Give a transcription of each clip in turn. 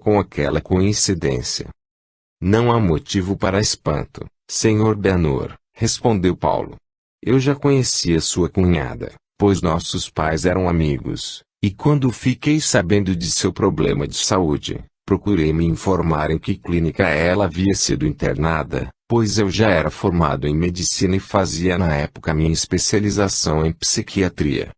com aquela coincidência. Não há motivo para espanto, Sr. Benor, respondeu Paulo. Eu já conhecia sua cunhada, pois nossos pais eram amigos, e quando fiquei sabendo de seu problema de saúde, procurei me informar em que clínica ela havia sido internada, pois eu já era formado em medicina e fazia na época minha especialização em psiquiatria.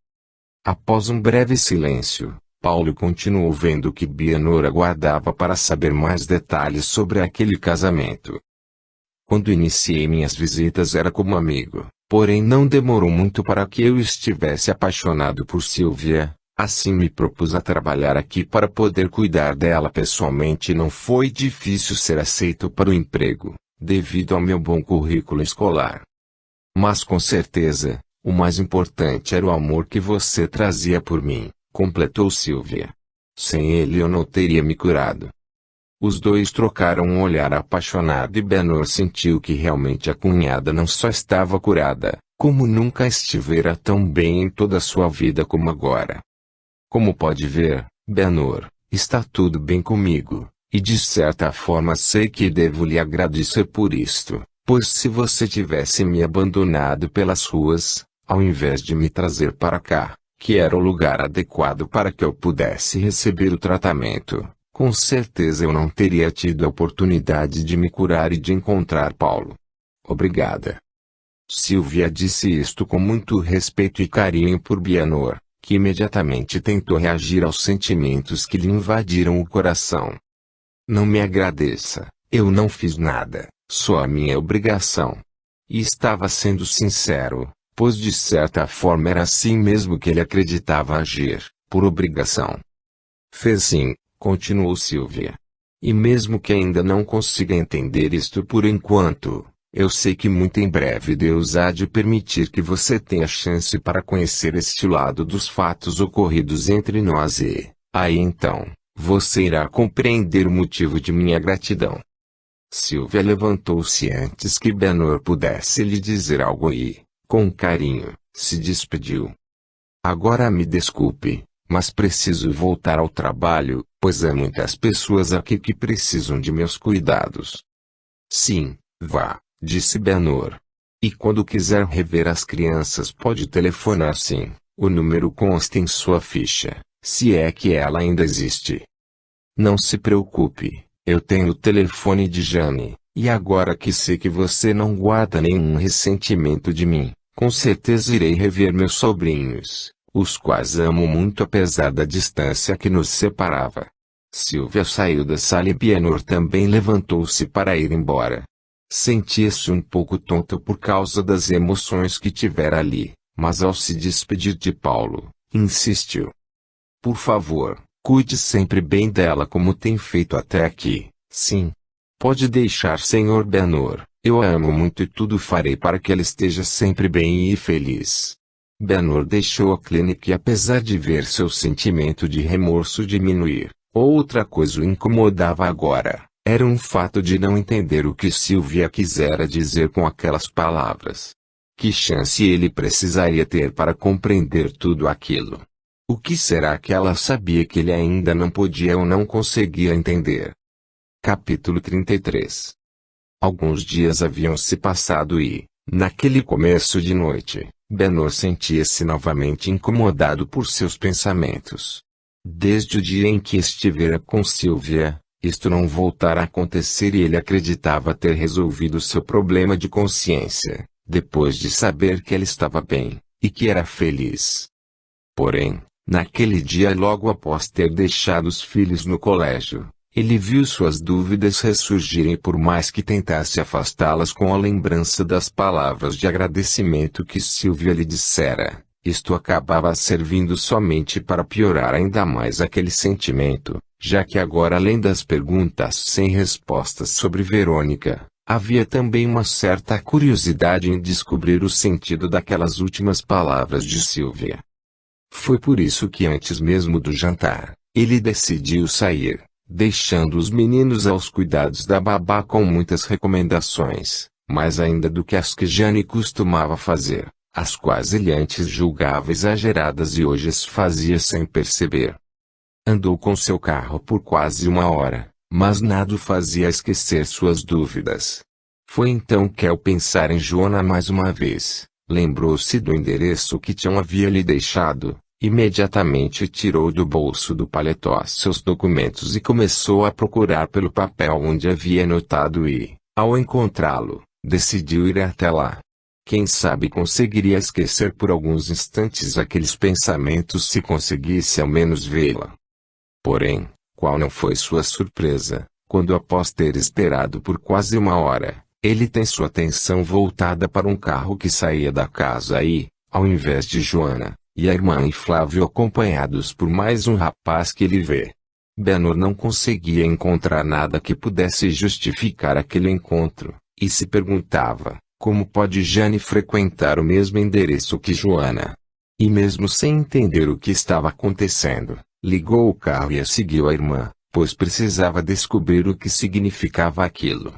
Após um breve silêncio, Paulo continuou vendo que Bianor aguardava para saber mais detalhes sobre aquele casamento. Quando iniciei minhas visitas era como amigo, porém não demorou muito para que eu estivesse apaixonado por Silvia, assim me propus a trabalhar aqui para poder cuidar dela pessoalmente e não foi difícil ser aceito para o emprego, devido ao meu bom currículo escolar. Mas com certeza, o mais importante era o amor que você trazia por mim, completou Silvia. Sem ele eu não teria me curado. Os dois trocaram um olhar apaixonado e Benor sentiu que realmente a cunhada não só estava curada, como nunca estivera tão bem em toda a sua vida como agora. Como pode ver, Benor, está tudo bem comigo, e de certa forma sei que devo lhe agradecer por isto, pois se você tivesse me abandonado pelas ruas, ao invés de me trazer para cá, que era o lugar adequado para que eu pudesse receber o tratamento, com certeza eu não teria tido a oportunidade de me curar e de encontrar Paulo. Obrigada. Silvia disse isto com muito respeito e carinho por Bianor, que imediatamente tentou reagir aos sentimentos que lhe invadiram o coração. Não me agradeça, eu não fiz nada, só a minha obrigação. E estava sendo sincero, pois de certa forma era assim mesmo que ele acreditava agir, por obrigação. Fez sim, continuou Silvia. E mesmo que ainda não consiga entender isto por enquanto, eu sei que muito em breve Deus há de permitir que você tenha chance para conhecer este lado dos fatos ocorridos entre nós e, aí então, você irá compreender o motivo de minha gratidão. Silvia levantou-se antes que Benor pudesse lhe dizer algo e, com carinho, se despediu. Agora me desculpe, mas preciso voltar ao trabalho, pois há muitas pessoas aqui que precisam de meus cuidados. Sim, vá, disse Benor. E quando quiser rever as crianças pode telefonar sim, o número consta em sua ficha, se é que ela ainda existe. Não se preocupe, eu tenho o telefone de Jane, e agora que sei que você não guarda nenhum ressentimento de mim, com certeza irei rever meus sobrinhos, os quais amo muito apesar da distância que nos separava. Silvia saiu da sala e Bianor também levantou-se para ir embora. Sentia-se um pouco tonto por causa das emoções que tivera ali, mas ao se despedir de Paulo, insistiu. Por favor, cuide sempre bem dela como tem feito até aqui, sim. Pode deixar, Sr. Benor, eu a amo muito e tudo farei para que ela esteja sempre bem e feliz. Benor deixou a clínica e apesar de ver seu sentimento de remorso diminuir, outra coisa o incomodava agora. Era um fato de não entender o que Silvia quisera dizer com aquelas palavras. Que chance ele precisaria ter para compreender tudo aquilo? O que será que ela sabia que ele ainda não podia ou não conseguia entender? Capítulo 33. Alguns dias haviam se passado e, naquele começo de noite, Benor sentia-se novamente incomodado por seus pensamentos. Desde o dia em que estivera com Silvia, isto não voltara a acontecer e ele acreditava ter resolvido seu problema de consciência, depois de saber que ela estava bem, e que era feliz. Porém, naquele dia logo após ter deixado os filhos no colégio, ele viu suas dúvidas ressurgirem e por mais que tentasse afastá-las com a lembrança das palavras de agradecimento que Silvia lhe dissera, isto acabava servindo somente para piorar ainda mais aquele sentimento. Já que agora além das perguntas sem respostas sobre Verônica, havia também uma certa curiosidade em descobrir o sentido daquelas últimas palavras de Silvia. Foi por isso que antes mesmo do jantar, ele decidiu sair, deixando os meninos aos cuidados da babá com muitas recomendações, mais ainda do que as que Jane costumava fazer, as quais ele antes julgava exageradas e hoje as fazia sem perceber. Andou com seu carro por quase uma hora, mas nada o fazia esquecer suas dúvidas. Foi então que, ao pensar em Joana mais uma vez, lembrou-se do endereço que Tião havia lhe deixado. Imediatamente tirou do bolso do paletó seus documentos e começou a procurar pelo papel onde havia anotado e, ao encontrá-lo, decidiu ir até lá. Quem sabe conseguiria esquecer por alguns instantes aqueles pensamentos se conseguisse ao menos vê-la. Porém, qual não foi sua surpresa, quando após ter esperado por quase uma hora, ele tem sua atenção voltada para um carro que saía da casa e, ao invés de Joana, e a irmã e Flávio acompanhados por mais um rapaz que ele vê. Benor não conseguia encontrar nada que pudesse justificar aquele encontro, e se perguntava, como pode Jane frequentar o mesmo endereço que Joana? E mesmo sem entender o que estava acontecendo, ligou o carro e seguiu a irmã, pois precisava descobrir o que significava aquilo.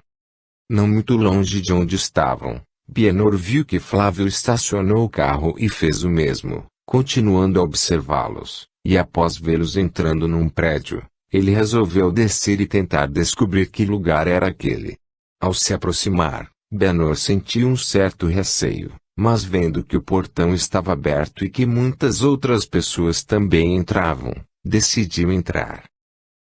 Não muito longe de onde estavam, Benor viu que Flávio estacionou o carro e fez o mesmo. Continuando a observá-los, e após vê-los entrando num prédio, ele resolveu descer e tentar descobrir que lugar era aquele. Ao se aproximar, Benor sentiu um certo receio, mas vendo que o portão estava aberto e que muitas outras pessoas também entravam, decidiu entrar.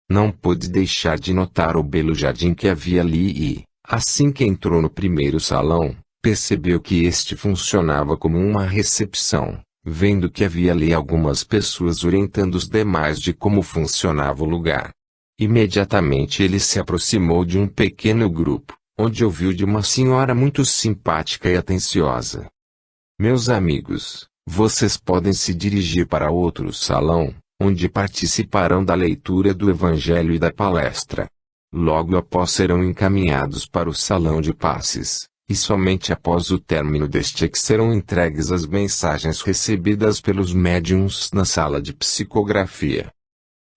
Não pôde deixar de notar o belo jardim que havia ali e, assim que entrou no primeiro salão, percebeu que este funcionava como uma recepção. Vendo que havia ali algumas pessoas orientando os demais de como funcionava o lugar. Imediatamente ele se aproximou de um pequeno grupo, onde ouviu de uma senhora muito simpática e atenciosa. Meus amigos, vocês podem se dirigir para outro salão, onde participarão da leitura do Evangelho e da palestra. Logo após serão encaminhados para o salão de passes. E somente após o término deste é que serão entregues as mensagens recebidas pelos médiuns na sala de psicografia.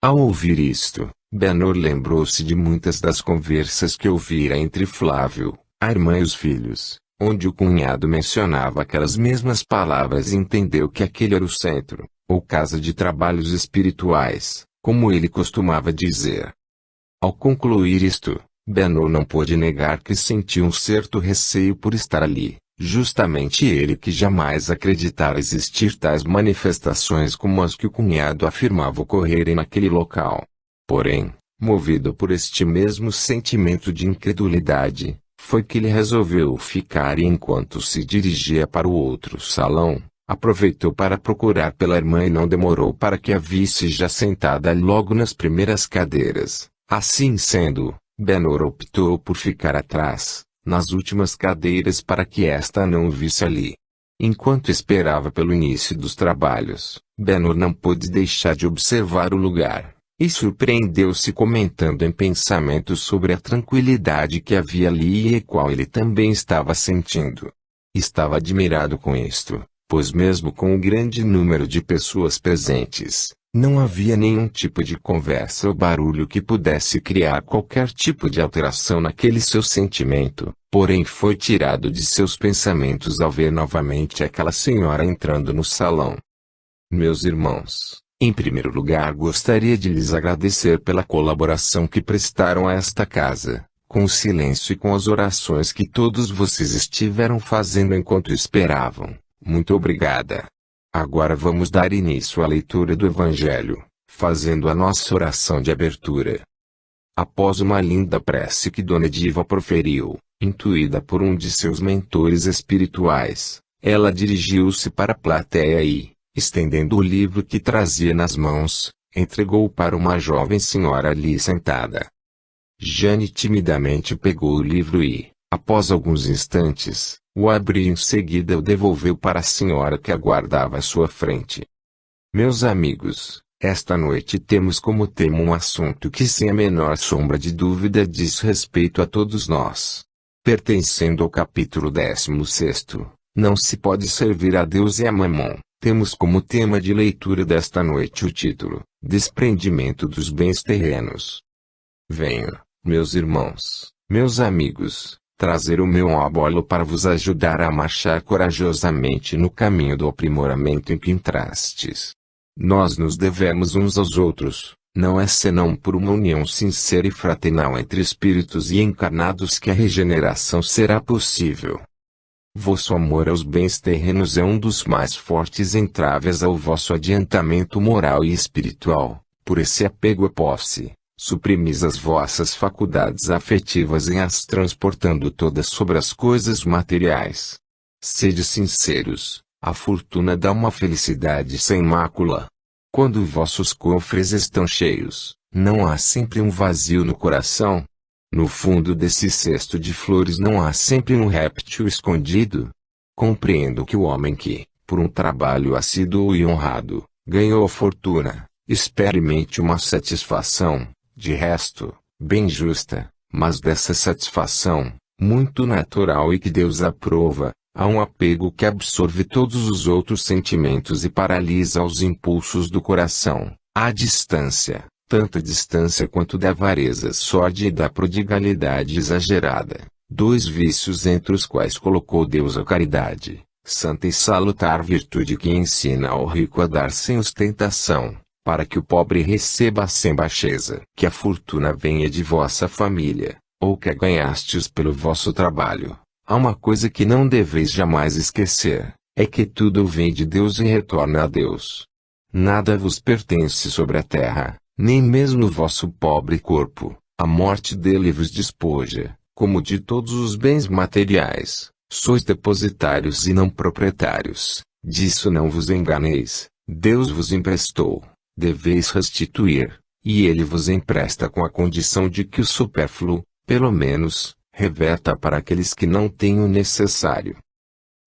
Ao ouvir isto, Benor lembrou-se de muitas das conversas que ouvira entre Flávio, a irmã e os filhos, onde o cunhado mencionava aquelas mesmas palavras e entendeu que aquele era o centro, ou casa de trabalhos espirituais, como ele costumava dizer. Ao concluir isto, Benor não pôde negar que sentiu um certo receio por estar ali, justamente ele que jamais acreditara existir tais manifestações como as que o cunhado afirmava ocorrerem naquele local. Porém, movido por este mesmo sentimento de incredulidade, foi que ele resolveu ficar e enquanto se dirigia para o outro salão, aproveitou para procurar pela irmã e não demorou para que a visse já sentada logo nas primeiras cadeiras. Assim sendo, Benor optou por ficar atrás, nas últimas cadeiras para que esta não o visse ali. Enquanto esperava pelo início dos trabalhos, Benor não pôde deixar de observar o lugar, e surpreendeu-se comentando em pensamento sobre a tranquilidade que havia ali e a qual ele também estava sentindo. Estava admirado com isto, pois mesmo com o grande número de pessoas presentes, não havia nenhum tipo de conversa ou barulho que pudesse criar qualquer tipo de alteração naquele seu sentimento, porém foi tirado de seus pensamentos ao ver novamente aquela senhora entrando no salão. Meus irmãos, em primeiro lugar gostaria de lhes agradecer pela colaboração que prestaram a esta casa, com o silêncio e com as orações que todos vocês estiveram fazendo enquanto esperavam. Muito obrigada. Agora vamos dar início à leitura do Evangelho, fazendo a nossa oração de abertura. Após uma linda prece que Dona Diva proferiu, intuída por um de seus mentores espirituais, ela dirigiu-se para a plateia e, estendendo o livro que trazia nas mãos, entregou-o para uma jovem senhora ali sentada. Jane timidamente pegou o livro e, após alguns instantes, o abriu e em seguida o devolveu para a senhora que aguardava à sua frente. Meus amigos, esta noite temos como tema um assunto que sem a menor sombra de dúvida diz respeito a todos nós. Pertencendo ao capítulo 16, não se pode servir a Deus e a Mamon, temos como tema de leitura desta noite o título, Desprendimento dos Bens Terrenos. Venho, meus irmãos, meus amigos, trazer o meu abolo para vos ajudar a marchar corajosamente no caminho do aprimoramento em que entrastes. Nós nos devemos uns aos outros, Não é senão por uma união sincera e fraternal entre espíritos e encarnados que a regeneração será possível. Vosso amor aos bens terrenos é um dos mais fortes entraves ao vosso adiantamento moral e espiritual. Por esse apego à posse, suprimis as vossas faculdades afetivas em as transportando todas sobre as coisas materiais. Sede sinceros, a fortuna dá uma felicidade sem mácula. Quando vossos cofres estão cheios, não há sempre um vazio no coração? No fundo desse cesto de flores não há sempre um réptil escondido? Compreendo que o homem que, por um trabalho assíduo e honrado, ganhou a fortuna, experimente uma satisfação, de resto, bem justa, mas dessa satisfação, muito natural e que Deus aprova, há um apego que absorve todos os outros sentimentos e paralisa os impulsos do coração. Há distância, tanta distância quanto da avareza sórdida e da prodigalidade exagerada, dois vícios entre os quais colocou Deus a caridade, santa e salutar virtude que ensina ao rico a dar sem ostentação, para que o pobre receba sem baixeza. Que a fortuna venha de vossa família, ou que a ganhastes pelo vosso trabalho. Há uma coisa que não deveis jamais esquecer, é que tudo vem de Deus e retorna a Deus. Nada vos pertence sobre a terra, nem mesmo o vosso pobre corpo. A morte dele vos despoja, como de todos os bens materiais. Sois depositários e não proprietários. Disso não vos enganeis. Deus vos emprestou, deveis restituir, e ele vos empresta com a condição de que o supérfluo, pelo menos, reverta para aqueles que não têm o necessário.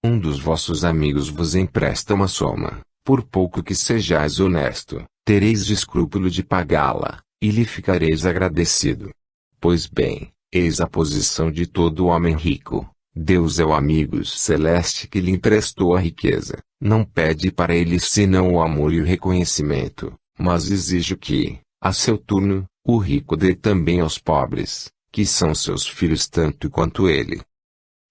Um dos vossos amigos vos empresta uma soma, por pouco que sejais honesto, tereis escrúpulo de pagá-la, e lhe ficareis agradecido. Pois bem, eis a posição de todo homem rico. Deus é o amigo celeste que lhe emprestou a riqueza, não pede para ele senão o amor e o reconhecimento, mas exige que, a seu turno, o rico dê também aos pobres, que são seus filhos tanto quanto ele.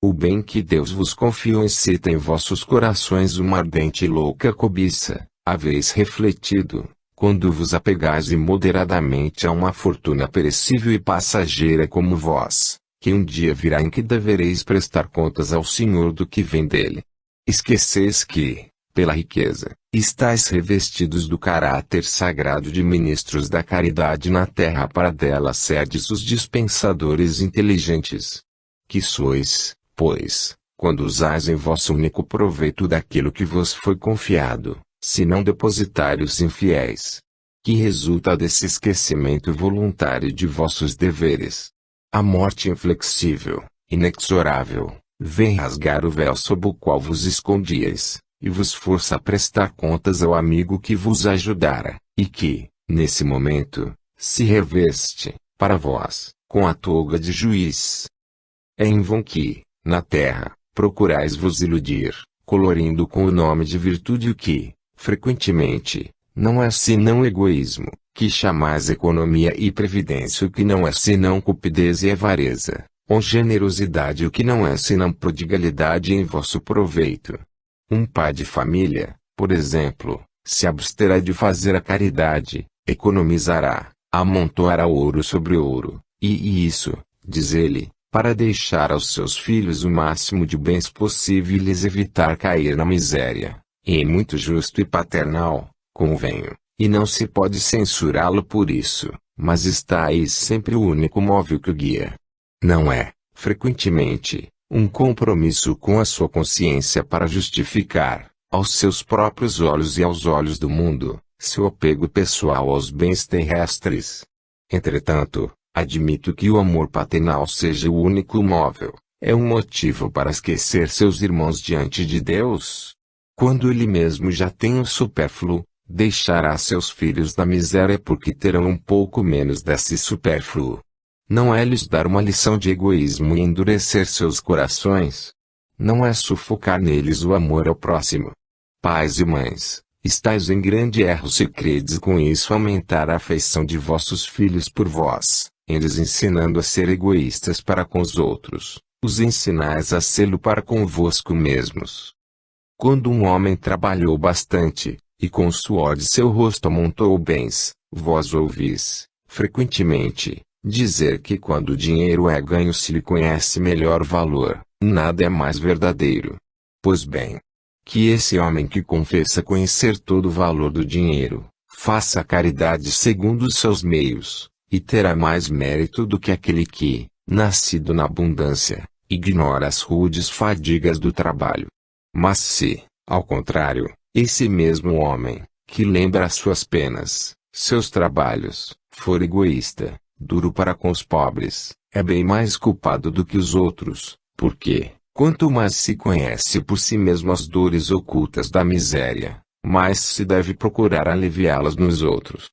O bem que Deus vos confiou excita em vossos corações uma ardente e louca cobiça, haveis refletido, quando vos apegais imoderadamente a uma fortuna perecível e passageira como vós, que um dia virá em que devereis prestar contas ao Senhor do que vem dele. Esqueceis que, pela riqueza, estáis revestidos do caráter sagrado de ministros da caridade na terra para dela serdes os dispensadores inteligentes. Que sois, pois, quando usais em vosso único proveito daquilo que vos foi confiado, senão depositários infiéis. Que resulta desse esquecimento voluntário de vossos deveres. A morte inflexível, inexorável, vem rasgar o véu sob o qual vos escondíeis, e vos força a prestar contas ao amigo que vos ajudara, e que, nesse momento, se reveste, para vós, com a toga de juiz. É em vão que, na terra, procurais vos iludir, colorindo com o nome de virtude o que, frequentemente, não é senão egoísmo, que chamais economia e previdência o que não é senão cupidez e avareza, ou generosidade o que não é senão prodigalidade em vosso proveito. Um pai de família, por exemplo, se absterá de fazer a caridade, economizará, amontoará ouro sobre ouro, e isso, diz ele, para deixar aos seus filhos o máximo de bens possível e lhes evitar cair na miséria. E muito justo e paternal, convenho, e não se pode censurá-lo por isso, mas está aí sempre o único móvel que o guia. Não é, frequentemente, um compromisso com a sua consciência para justificar, aos seus próprios olhos e aos olhos do mundo, seu apego pessoal aos bens terrestres. Entretanto, admito que o amor paternal seja o único móvel, é um motivo para esquecer seus irmãos diante de Deus. Quando ele mesmo já tem o supérfluo, deixará seus filhos na miséria porque terão um pouco menos desse supérfluo. Não é lhes dar uma lição de egoísmo e endurecer seus corações. Não é sufocar neles o amor ao próximo. Pais e mães, estáis em grande erro se credes com isso aumentar a afeição de vossos filhos por vós, eles ensinando a ser egoístas para com os outros, os ensinais a sê-lo para convosco mesmos. Quando um homem trabalhou bastante, e com o suor de seu rosto amontoou bens, Vós ouvis, frequentemente, dizer que quando o dinheiro é ganho se lhe conhece melhor valor, nada é mais verdadeiro. Pois bem, que esse homem que confessa conhecer todo o valor do dinheiro, faça a caridade segundo os seus meios, e terá mais mérito do que aquele que, nascido na abundância, ignora as rudes fadigas do trabalho. Mas se, ao contrário, esse mesmo homem, que lembra as suas penas, seus trabalhos, for egoísta, duro para com os pobres, é bem mais culpado do que os outros, porque, quanto mais se conhece por si mesmo as dores ocultas da miséria, mais se deve procurar aliviá-las nos outros.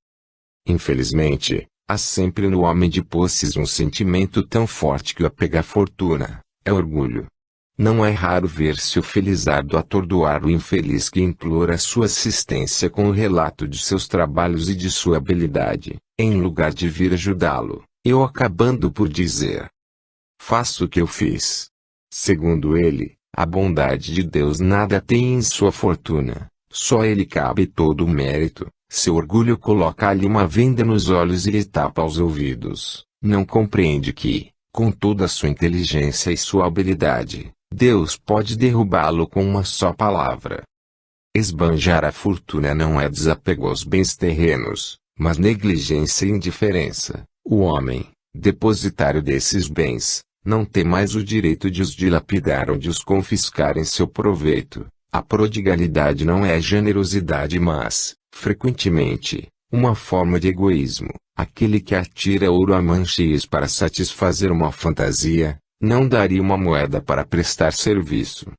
Infelizmente, há sempre no homem de posses um sentimento tão forte que o apega à fortuna, é orgulho. Não é raro ver-se o felizardo atordoar o infeliz que implora sua assistência com o relato de seus trabalhos e de sua habilidade, em lugar de vir ajudá-lo, eu acabando por dizer: faço o que eu fiz. Segundo ele, a bondade de Deus nada tem em sua fortuna, só ele cabe todo o mérito. Seu orgulho coloca-lhe uma venda nos olhos e lhe tapa os ouvidos. Não compreende que, com toda a sua inteligência e sua habilidade, Deus pode derrubá-lo com uma só palavra. Esbanjar a fortuna não é desapego aos bens terrenos, mas negligência e indiferença. O homem, depositário desses bens, não tem mais o direito de os dilapidar ou de os confiscar em seu proveito. A prodigalidade não é generosidade, mas, frequentemente, uma forma de egoísmo. Aquele que atira ouro a manchias para satisfazer uma fantasia, não daria uma moeda para prestar serviço.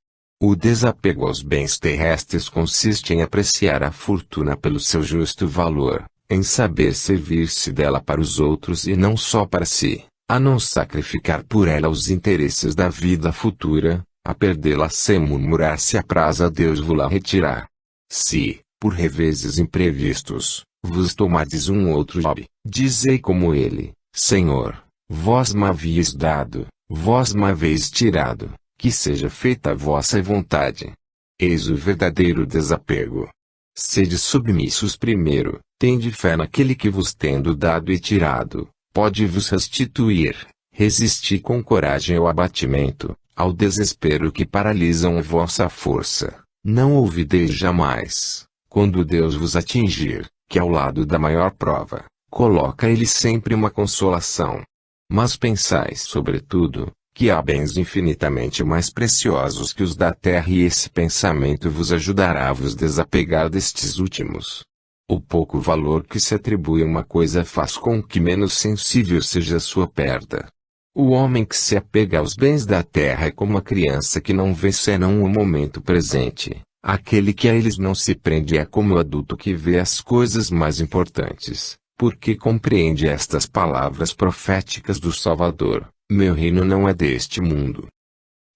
O desapego aos bens terrestres consiste em apreciar a fortuna pelo seu justo valor, em saber servir-se dela para os outros e não só para si, a não sacrificar por ela os interesses da vida futura, a perdê-la sem murmurar se apraz a Deus vô-la retirar. Se, por reveses imprevistos, vos tomardes um outro job, dizei como ele: Senhor, vós m'havíeis dado, vós m'haveis tirado, que seja feita a vossa vontade. Eis o verdadeiro desapego. Sede submissos primeiro, tende fé naquele que vos tendo dado e tirado, pode vos restituir. Resisti com coragem ao abatimento, ao desespero que paralisam a vossa força. Não ouvideis jamais, quando Deus vos atingir, que ao lado da maior prova, coloca ele sempre uma consolação. Mas pensais sobretudo, que há bens infinitamente mais preciosos que os da terra e esse pensamento vos ajudará a vos desapegar destes últimos. O pouco valor que se atribui a uma coisa faz com que menos sensível seja a sua perda. O homem que se apega aos bens da terra é como a criança que não vê senão o momento presente. Aquele que a eles não se prende é como o adulto que vê as coisas mais importantes, porque compreende estas palavras proféticas do Salvador: meu reino não é deste mundo.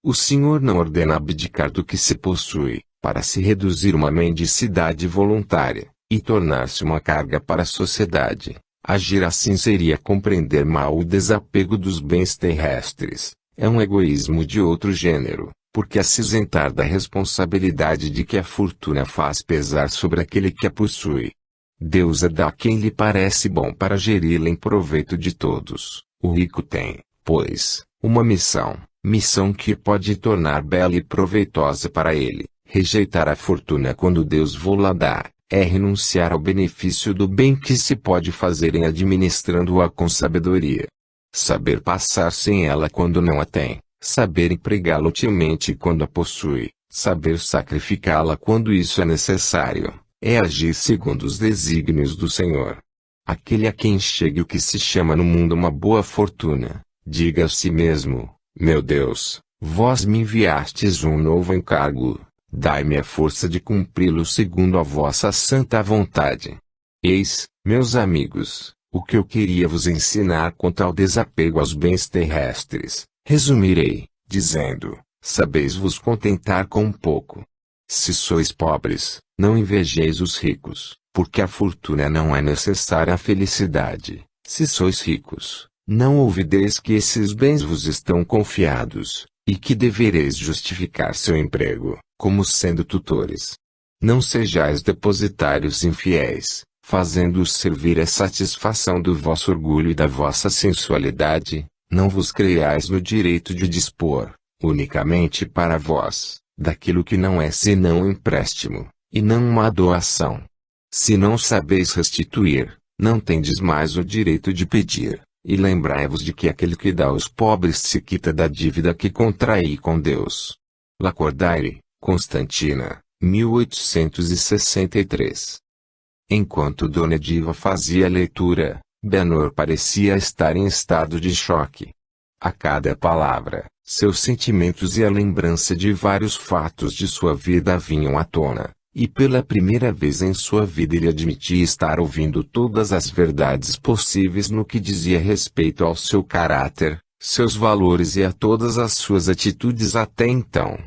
O Senhor não ordena abdicar do que se possui, para se reduzir uma mendicidade voluntária, e tornar-se uma carga para a sociedade. Agir assim seria compreender mal o desapego dos bens terrestres. É um egoísmo de outro gênero, porque a se isentar da responsabilidade de que a fortuna faz pesar sobre aquele que a possui. Deus a dá a quem lhe parece bom para geri-la em proveito de todos. O rico tem, pois, uma missão que pode tornar bela e proveitosa para ele. Rejeitar a fortuna quando Deus vô-la dá, é renunciar ao benefício do bem que se pode fazer em administrando-a com sabedoria. Saber passar sem ela quando não a tem, saber empregá-la utilmente quando a possui, saber sacrificá-la quando isso é necessário, é agir segundo os desígnios do Senhor. Aquele a quem chegue o que se chama no mundo uma boa fortuna, diga a si mesmo: meu Deus, vós me enviastes um novo encargo. Dai-me a força de cumpri-lo segundo a vossa santa vontade. Eis, meus amigos, o que eu queria vos ensinar quanto ao desapego aos bens terrestres. Resumirei, dizendo: sabeis vos contentar com um pouco. Se sois pobres, não invejeis os ricos, porque a fortuna não é necessária à felicidade. Se sois ricos, não ouvideis que esses bens vos estão confiados, e que devereis justificar seu emprego, como sendo tutores. Não sejais depositários infiéis, fazendo-os servir à satisfação do vosso orgulho e da vossa sensualidade, não vos creiais no direito de dispor, unicamente para vós, daquilo que não é senão um empréstimo, e não uma doação. Se não sabeis restituir, não tendes mais o direito de pedir, e lembrai-vos de que aquele que dá aos pobres se quita da dívida que contraí com Deus. Lacordaire, Constantina, 1863. Enquanto Dona Diva fazia a leitura, Benor parecia estar em estado de choque. A cada palavra, seus sentimentos e a lembrança de vários fatos de sua vida vinham à tona, e pela primeira vez em sua vida ele admitia estar ouvindo todas as verdades possíveis no que dizia respeito ao seu caráter, seus valores e a todas as suas atitudes até então.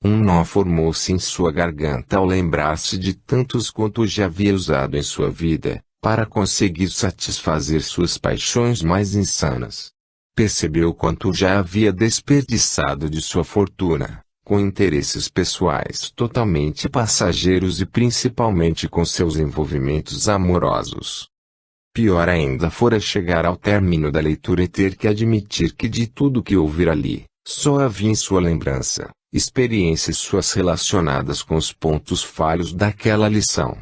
Um nó formou-se em sua garganta ao lembrar-se de tantos quanto já havia usado em sua vida, para conseguir satisfazer suas paixões mais insanas. Percebeu quanto já havia desperdiçado de sua fortuna, com interesses pessoais totalmente passageiros e principalmente com seus envolvimentos amorosos. Pior ainda fora chegar ao término da leitura e ter que admitir que de tudo que ouvira ali, só havia em sua lembrança experiências suas relacionadas com os pontos falhos daquela lição.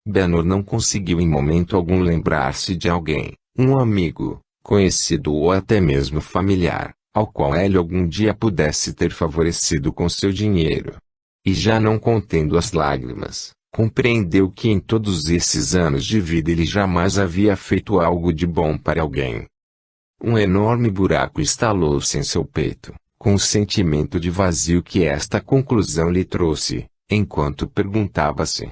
Benor não conseguiu em momento algum lembrar-se de alguém, um amigo, conhecido ou até mesmo familiar, ao qual ele algum dia pudesse ter favorecido com seu dinheiro. E já não contendo as lágrimas, compreendeu que em todos esses anos de vida ele jamais havia feito algo de bom para alguém. Um enorme buraco instalou-se em seu peito, com o sentimento de vazio que esta conclusão lhe trouxe, enquanto perguntava-se: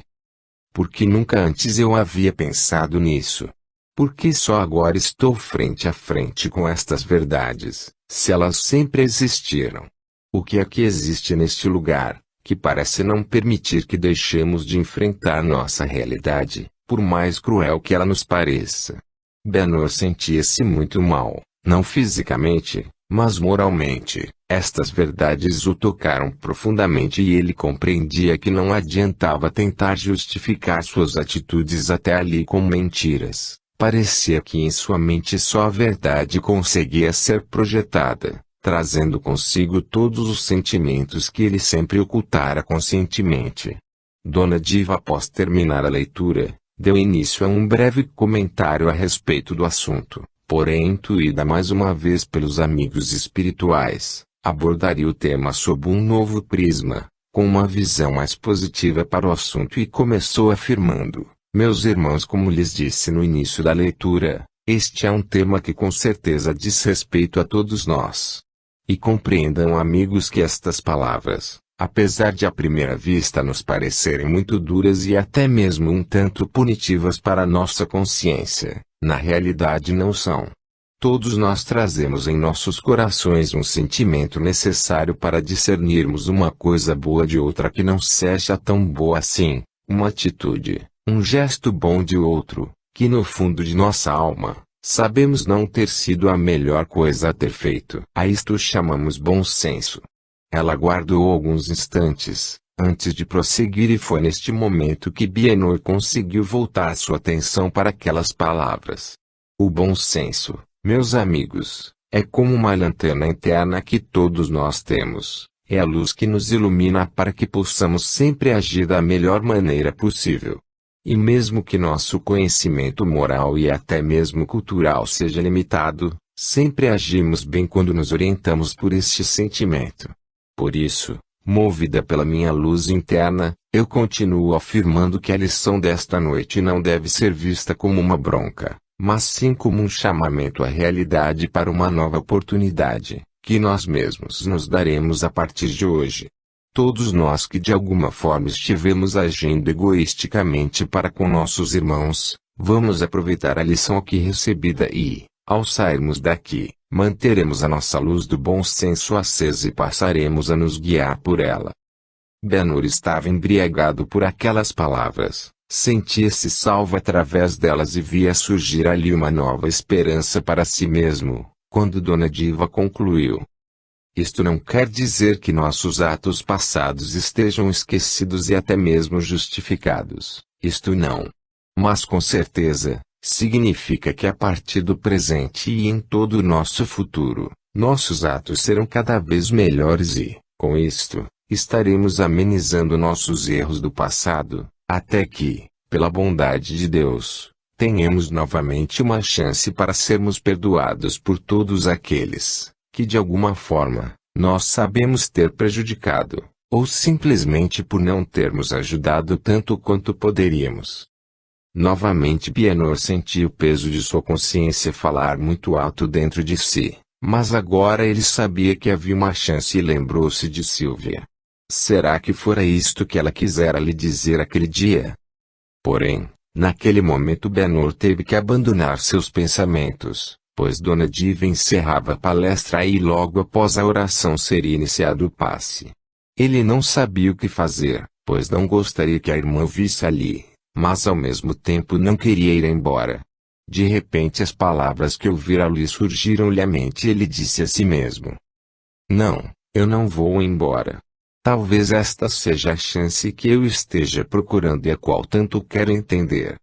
por que nunca antes eu havia pensado nisso? Por que só agora estou frente a frente com estas verdades, se elas sempre existiram? O que é que existe neste lugar, que parece não permitir que deixemos de enfrentar nossa realidade, por mais cruel que ela nos pareça? Benor sentia-se muito mal, não fisicamente, mas moralmente. Estas verdades o tocaram profundamente e ele compreendia que não adiantava tentar justificar suas atitudes até ali com mentiras. Parecia que em sua mente só a verdade conseguia ser projetada, trazendo consigo todos os sentimentos que ele sempre ocultara conscientemente. Dona Diva, após terminar a leitura, deu início a um breve comentário a respeito do assunto, porém intuída mais uma vez pelos amigos espirituais. Abordaria o tema sob um novo prisma, com uma visão mais positiva para o assunto e começou afirmando: meus irmãos, como lhes disse no início da leitura, este é um tema que com certeza diz respeito a todos nós. E compreendam, amigos, que estas palavras, apesar de à primeira vista nos parecerem muito duras e até mesmo um tanto punitivas para nossa consciência, na realidade não são. Todos nós trazemos em nossos corações um sentimento necessário para discernirmos uma coisa boa de outra que não seja tão boa assim, uma atitude, um gesto bom de outro, que no fundo de nossa alma, sabemos não ter sido a melhor coisa a ter feito. A isto chamamos bom senso. Ela guardou alguns instantes, antes de prosseguir, e foi neste momento que Benor conseguiu voltar sua atenção para aquelas palavras. O bom senso, meus amigos, é como uma lanterna interna que todos nós temos. É a luz que nos ilumina para que possamos sempre agir da melhor maneira possível. E mesmo que nosso conhecimento moral e até mesmo cultural seja limitado, sempre agimos bem quando nos orientamos por este sentimento. Por isso, movida pela minha luz interna, eu continuo afirmando que a lição desta noite não deve ser vista como uma bronca, mas sim como um chamamento à realidade para uma nova oportunidade, que nós mesmos nos daremos a partir de hoje. Todos nós que de alguma forma estivemos agindo egoisticamente para com nossos irmãos, vamos aproveitar a lição aqui recebida e, ao sairmos daqui, manteremos a nossa luz do bom senso acesa e passaremos a nos guiar por ela. Benor estava embriagado por aquelas palavras. Sentia-se salvo através delas e via surgir ali uma nova esperança para si mesmo, quando Dona Diva concluiu: isto não quer dizer que nossos atos passados estejam esquecidos e até mesmo justificados, isto não. Mas com certeza, significa que a partir do presente e em todo o nosso futuro, nossos atos serão cada vez melhores e, com isto, estaremos amenizando nossos erros do passado, até que, pela bondade de Deus, tenhamos novamente uma chance para sermos perdoados por todos aqueles que de alguma forma nós sabemos ter prejudicado, ou simplesmente por não termos ajudado tanto quanto poderíamos. Novamente Bienor sentiu o peso de sua consciência falar muito alto dentro de si, mas agora ele sabia que havia uma chance e lembrou-se de Sylvia. Será que fora isto que ela quisera lhe dizer aquele dia? Porém, naquele momento Bienor teve que abandonar seus pensamentos, pois Dona Diva encerrava a palestra e logo após a oração seria iniciado o passe. Ele não sabia o que fazer, pois não gostaria que a irmã o visse ali, mas ao mesmo tempo não queria ir embora. De repente as palavras que ouvira lhe surgiram-lhe à mente e ele disse a si mesmo: "Não, eu não vou embora. Talvez esta seja a chance que eu esteja procurando e a qual tanto quero entender."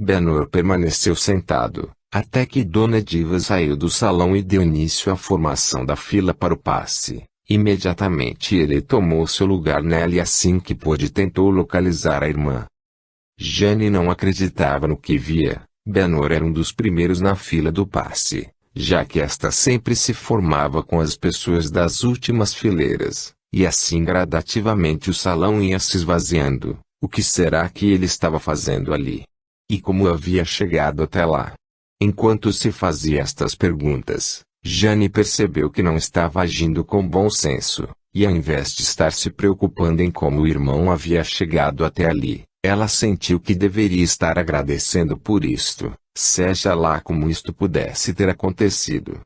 Bienor permaneceu sentado, até que Dona Diva saiu do salão e deu início à formação da fila para o passe. Imediatamente ele tomou seu lugar nela e assim que pôde tentou localizar a irmã. Jane não acreditava no que via. Bienor era um dos primeiros na fila do passe, já que esta sempre se formava com as pessoas das últimas fileiras, e assim gradativamente o salão ia se esvaziando. O que será que ele estava fazendo ali? E como havia chegado até lá? Enquanto se fazia estas perguntas, Jane percebeu que não estava agindo com bom senso, e ao invés de estar se preocupando em como o irmão havia chegado até ali, ela sentiu que deveria estar agradecendo por isto, seja lá como isto pudesse ter acontecido.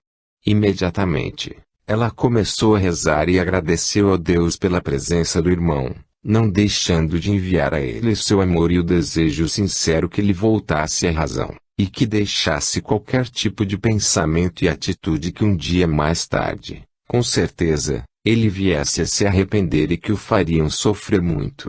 Imediatamente, ela começou a rezar e agradeceu a Deus pela presença do irmão, não deixando de enviar a ele seu amor e o desejo sincero que lhe voltasse à razão, e que deixasse qualquer tipo de pensamento e atitude que um dia mais tarde, com certeza, ele viesse a se arrepender e que o fariam sofrer muito.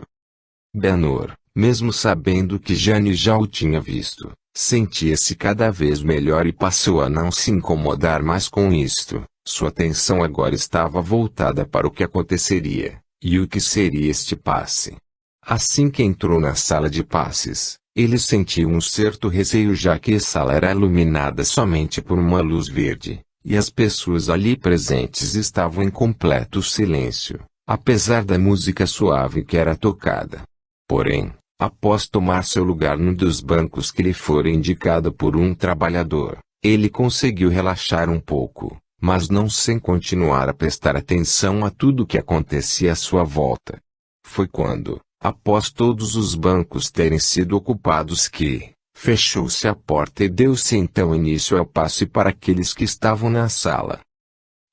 Bienor, mesmo sabendo que Jane já o tinha visto, sentia-se cada vez melhor e passou a não se incomodar mais com isto. Sua atenção agora estava voltada para o que aconteceria, e o que seria este passe. Assim que entrou na sala de passes, ele sentiu um certo receio já que a sala era iluminada somente por uma luz verde, e as pessoas ali presentes estavam em completo silêncio, apesar da música suave que era tocada. Porém, após tomar seu lugar num dos bancos que lhe fora indicado por um trabalhador, ele conseguiu relaxar um pouco, mas não sem continuar a prestar atenção a tudo o que acontecia à sua volta. Foi quando, após todos os bancos terem sido ocupados que, fechou-se a porta e deu-se então início ao passe para aqueles que estavam na sala.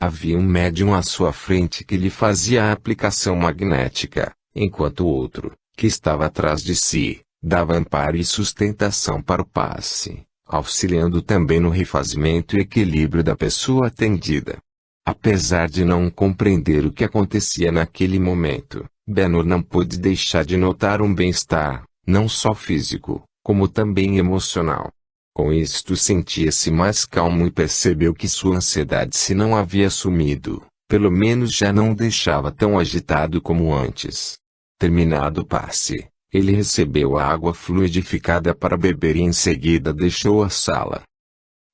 Havia um médium à sua frente que lhe fazia a aplicação magnética, enquanto o outro, que estava atrás de si, dava amparo e sustentação para o passe, auxiliando também no refazimento e equilíbrio da pessoa atendida. Apesar de não compreender o que acontecia naquele momento, Bienor não pôde deixar de notar um bem-estar, não só físico, como também emocional. Com isto sentia-se mais calmo e percebeu que sua ansiedade se não havia sumido, pelo menos já não o deixava tão agitado como antes. Terminado o passe, ele recebeu a água fluidificada para beber e em seguida deixou a sala.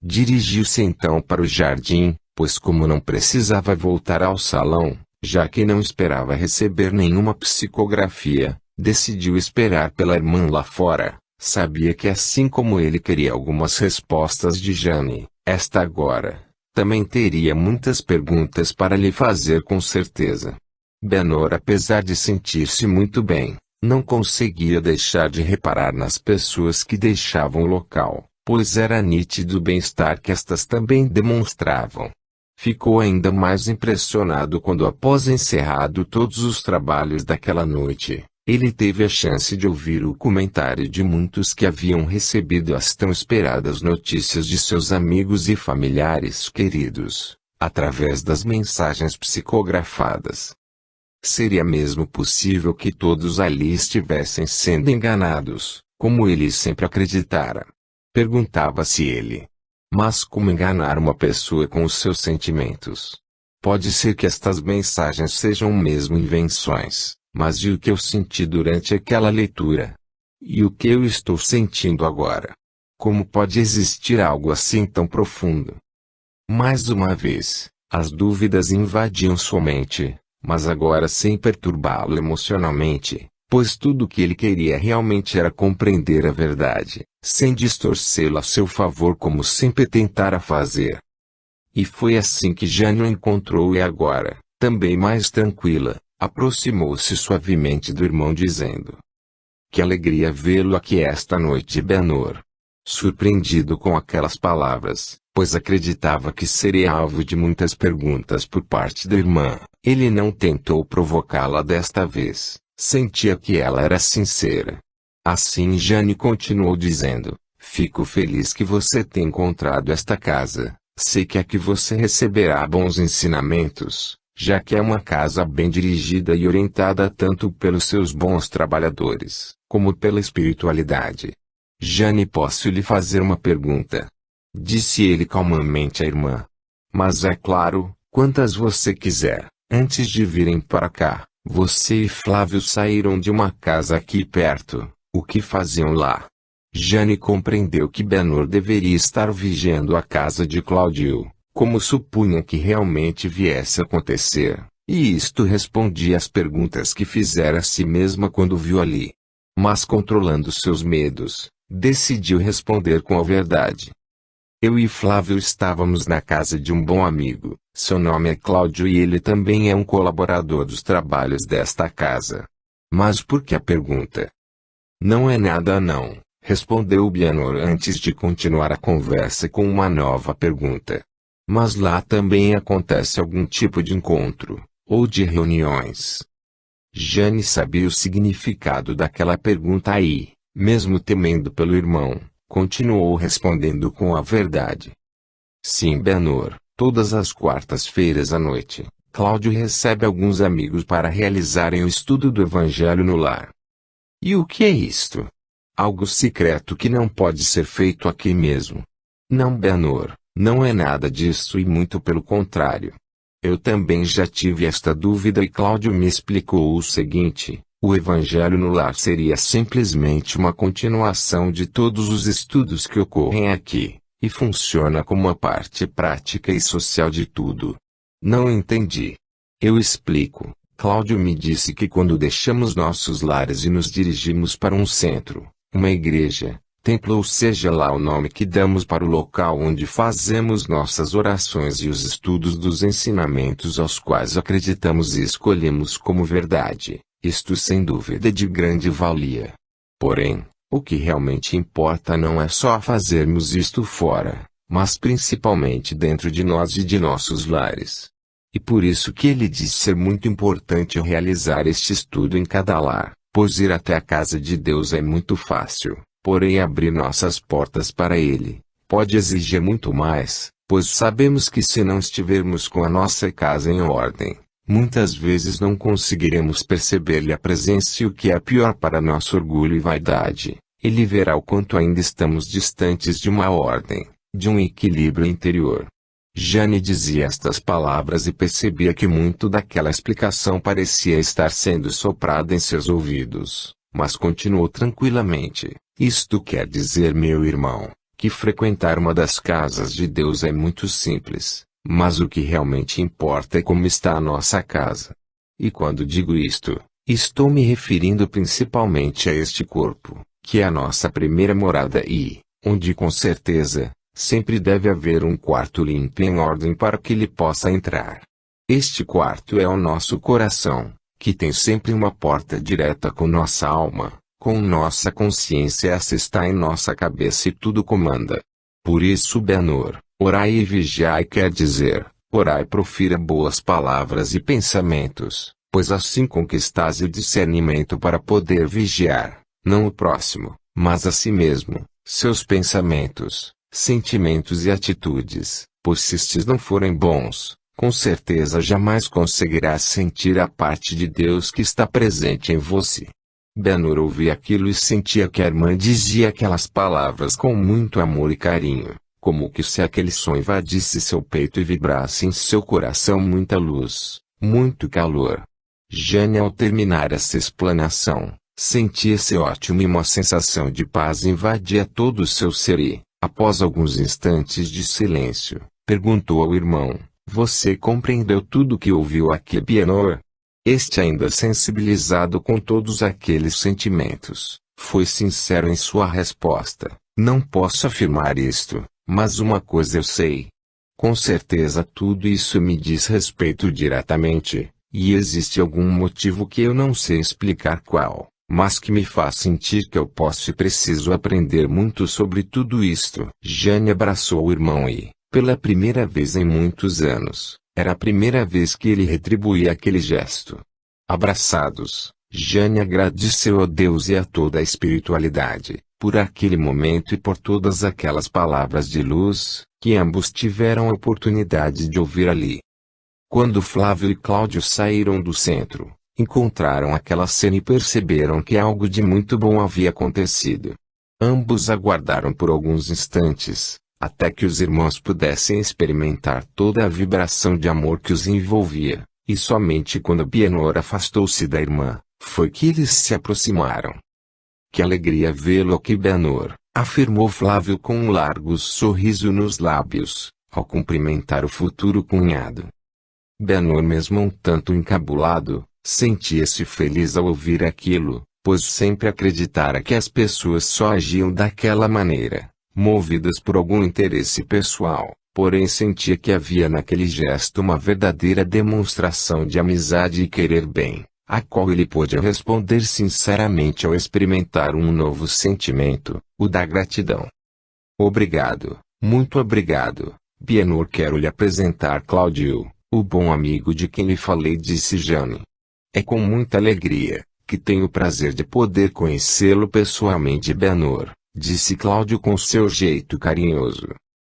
Dirigiu-se então para o jardim, pois como não precisava voltar ao salão, já que não esperava receber nenhuma psicografia, decidiu esperar pela irmã lá fora. Sabia que assim como ele queria algumas respostas de Jane, esta agora, também teria muitas perguntas para lhe fazer com certeza. Bienor, apesar de sentir-se muito bem, não conseguia deixar de reparar nas pessoas que deixavam o local, pois era nítido o bem-estar que estas também demonstravam. Ficou ainda mais impressionado quando, após encerrado todos os trabalhos daquela noite, ele teve a chance de ouvir o comentário de muitos que haviam recebido as tão esperadas notícias de seus amigos e familiares queridos, através das mensagens psicografadas. Seria mesmo possível que todos ali estivessem sendo enganados, como ele sempre acreditara. Perguntava-se ele. Mas como enganar uma pessoa com os seus sentimentos? Pode ser que estas mensagens sejam mesmo invenções, mas e o que eu senti durante aquela leitura? E o que eu estou sentindo agora? Como pode existir algo assim tão profundo? Mais uma vez, as dúvidas invadiam sua mente, mas agora sem perturbá-lo emocionalmente, pois tudo o que ele queria realmente era compreender a verdade, sem distorcê-la a seu favor como sempre tentara fazer. E foi assim que Jane o encontrou e agora, também mais tranquila, aproximou-se suavemente do irmão dizendo: que alegria vê-lo aqui esta noite, Benor. Surpreendido com aquelas palavras, pois acreditava que seria alvo de muitas perguntas por parte da irmã, ele não tentou provocá-la desta vez, sentia que ela era sincera. Assim Jane continuou dizendo: fico feliz que você tenha encontrado esta casa, sei que aqui você receberá bons ensinamentos, já que é uma casa bem dirigida e orientada tanto pelos seus bons trabalhadores, como pela espiritualidade. Jane, posso lhe fazer uma pergunta? Disse ele calmamente à irmã. Mas é claro, quantas você quiser. Antes de virem para cá, você e Flávio saíram de uma casa aqui perto. O que faziam lá? Jane compreendeu que Benor deveria estar vigiando a casa de Cláudio, como supunha que realmente viesse a acontecer, e isto respondia às perguntas que fizera a si mesma quando viu ali. Mas controlando seus medos, decidiu responder com a verdade. Eu e Flávio estávamos na casa de um bom amigo, seu nome é Cláudio e ele também é um colaborador dos trabalhos desta casa. Mas por que a pergunta? Não é nada não, respondeu Benor antes de continuar a conversa com uma nova pergunta. Mas lá também acontece algum tipo de encontro, ou de reuniões? Jane sabia o significado daquela pergunta aí. Mesmo temendo pelo irmão, continuou respondendo com a verdade. Sim, Benor, todas as quartas-feiras à noite, Cláudio recebe alguns amigos para realizarem o estudo do Evangelho no lar. E o que é isto? Algo secreto que não pode ser feito aqui mesmo. Não, Benor, não é nada disso e muito pelo contrário. Eu também já tive esta dúvida e Cláudio me explicou o seguinte. O Evangelho no lar seria simplesmente uma continuação de todos os estudos que ocorrem aqui, e funciona como uma parte prática e social de tudo. Não entendi. Eu explico. Cláudio me disse que quando deixamos nossos lares e nos dirigimos para um centro, uma igreja, templo ou seja lá o nome que damos para o local onde fazemos nossas orações e os estudos dos ensinamentos aos quais acreditamos e escolhemos como verdade. Isto sem dúvida é de grande valia. Porém, o que realmente importa não é só fazermos isto fora, mas principalmente dentro de nós e de nossos lares. E por isso que ele diz ser muito importante realizar este estudo em cada lar, pois ir até a casa de Deus é muito fácil, porém abrir nossas portas para Ele, pode exigir muito mais, pois sabemos que se não estivermos com a nossa casa em ordem, muitas vezes não conseguiremos perceber-lhe a presença e o que é pior para nosso orgulho e vaidade, ele verá o quanto ainda estamos distantes de uma ordem, de um equilíbrio interior. Jane dizia estas palavras e percebia que muito daquela explicação parecia estar sendo soprada em seus ouvidos, mas continuou tranquilamente. Isto quer dizer, meu irmão, que frequentar uma das casas de Deus é muito simples. Mas o que realmente importa é como está a nossa casa. E quando digo isto, estou me referindo principalmente a este corpo, que é a nossa primeira morada e, onde com certeza, sempre deve haver um quarto limpo em ordem para que ele possa entrar. Este quarto é o nosso coração, que tem sempre uma porta direta com nossa alma, com nossa consciência. Essa está em nossa cabeça e tudo comanda. Por isso, Benor, orai e vigiai quer dizer, orai e profira boas palavras e pensamentos, pois assim conquistais o discernimento para poder vigiar, não o próximo, mas a si mesmo, seus pensamentos, sentimentos e atitudes, pois se estes não forem bons, com certeza jamais conseguirás sentir a parte de Deus que está presente em você. Benhur ouvia aquilo e sentia que a irmã dizia aquelas palavras com muito amor e carinho, como que se aquele som invadisse seu peito e vibrasse em seu coração muita luz, muito calor. Jane, ao terminar essa explanação, sentia-se ótimo e uma sensação de paz invadia todo o seu ser e, após alguns instantes de silêncio, perguntou ao irmão: "Você compreendeu tudo o que ouviu aqui, Benhur?" Este, ainda sensibilizado com todos aqueles sentimentos, foi sincero em sua resposta: "Não posso afirmar isto, mas uma coisa eu sei. Com certeza tudo isso me diz respeito diretamente, e existe algum motivo que eu não sei explicar qual, mas que me faz sentir que eu posso e preciso aprender muito sobre tudo isto." Jane abraçou o irmão e, pela primeira vez em muitos anos, era a primeira vez que ele retribuía aquele gesto. Abraçados, Jane agradeceu a Deus e a toda a espiritualidade, por aquele momento e por todas aquelas palavras de luz, que ambos tiveram a oportunidade de ouvir ali. Quando Flávio e Cláudio saíram do centro, encontraram aquela cena e perceberam que algo de muito bom havia acontecido. Ambos aguardaram por alguns instantes, até que os irmãos pudessem experimentar toda a vibração de amor que os envolvia, e somente quando Benhur afastou-se da irmã, foi que eles se aproximaram. "Que alegria vê-lo aqui, Benhur", afirmou Flávio com um largo sorriso nos lábios, ao cumprimentar o futuro cunhado. Benhur, mesmo um tanto encabulado, sentia-se feliz ao ouvir aquilo, pois sempre acreditara que as pessoas só agiam daquela maneira, movidas por algum interesse pessoal, porém sentia que havia naquele gesto uma verdadeira demonstração de amizade e querer bem, a qual ele pôde responder sinceramente ao experimentar um novo sentimento, o da gratidão. "Obrigado, muito obrigado, Benhur. Quero lhe apresentar Cláudio, o bom amigo de quem lhe falei", disse Jane. "É com muita alegria que tenho o prazer de poder conhecê-lo pessoalmente, Benhur", disse Cláudio com seu jeito carinhoso.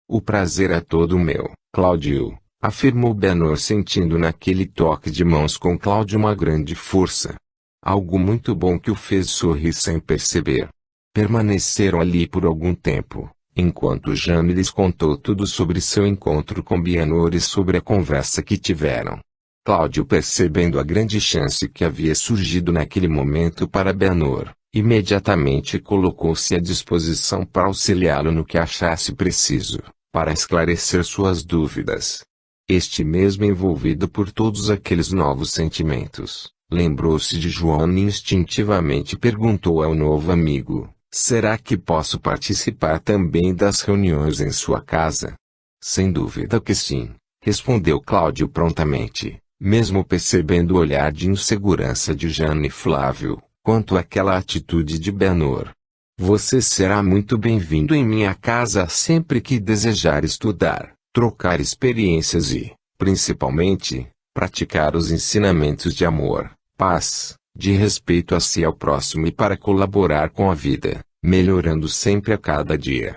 "O prazer é todo meu, Cláudio", afirmou Benhur, sentindo naquele toque de mãos com Cláudio uma grande força. Algo muito bom que o fez sorrir sem perceber. Permaneceram ali por algum tempo, enquanto Jane lhes contou tudo sobre seu encontro com Benhur e sobre a conversa que tiveram. Cláudio, percebendo a grande chance que havia surgido naquele momento para Benhur, imediatamente colocou-se à disposição para auxiliá-lo no que achasse preciso, para esclarecer suas dúvidas. Este mesmo, envolvido por todos aqueles novos sentimentos, lembrou-se de Joana e instintivamente perguntou ao novo amigo: "Será que posso participar também das reuniões em sua casa?" "Sem dúvida que sim", respondeu Cláudio prontamente, mesmo percebendo o olhar de insegurança de Jane e Flávio, quanto àquela atitude de Benhur. "Você será muito bem-vindo em minha casa sempre que desejar estudar, trocar experiências e, principalmente, praticar os ensinamentos de amor, paz, de respeito a si e ao próximo e para colaborar com a vida, melhorando sempre a cada dia.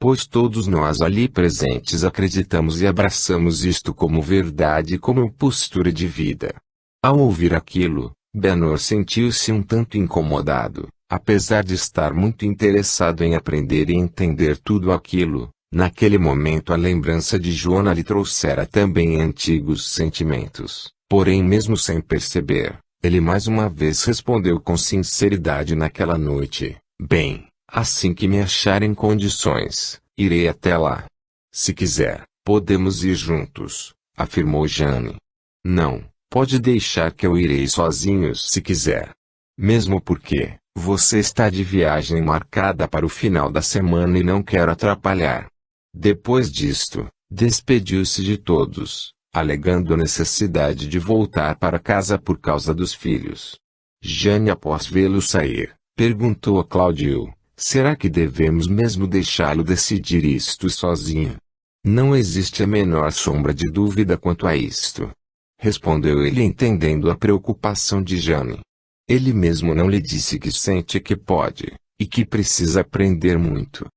Pois todos nós ali presentes acreditamos e abraçamos isto como verdade e como postura de vida." Ao ouvir aquilo, Benhur sentiu-se um tanto incomodado, apesar de estar muito interessado em aprender e entender tudo aquilo. Naquele momento a lembrança de Joana lhe trouxera também antigos sentimentos, porém mesmo sem perceber, ele mais uma vez respondeu com sinceridade naquela noite: "Bem, assim que me achar em condições, irei até lá. Se quiser, podemos ir juntos", afirmou Jane. "Não, pode deixar que eu irei sozinho se quiser. Mesmo porque, você está de viagem marcada para o final da semana e não quero atrapalhar." Depois disto, despediu-se de todos, alegando a necessidade de voltar para casa por causa dos filhos. Jane, após vê-lo sair, perguntou a Cláudio: "Será que devemos mesmo deixá-lo decidir isto sozinho?" "Não existe a menor sombra de dúvida quanto a isto", respondeu ele, entendendo a preocupação de Jane. "Ele mesmo não lhe disse que sente que pode, e que precisa aprender muito?"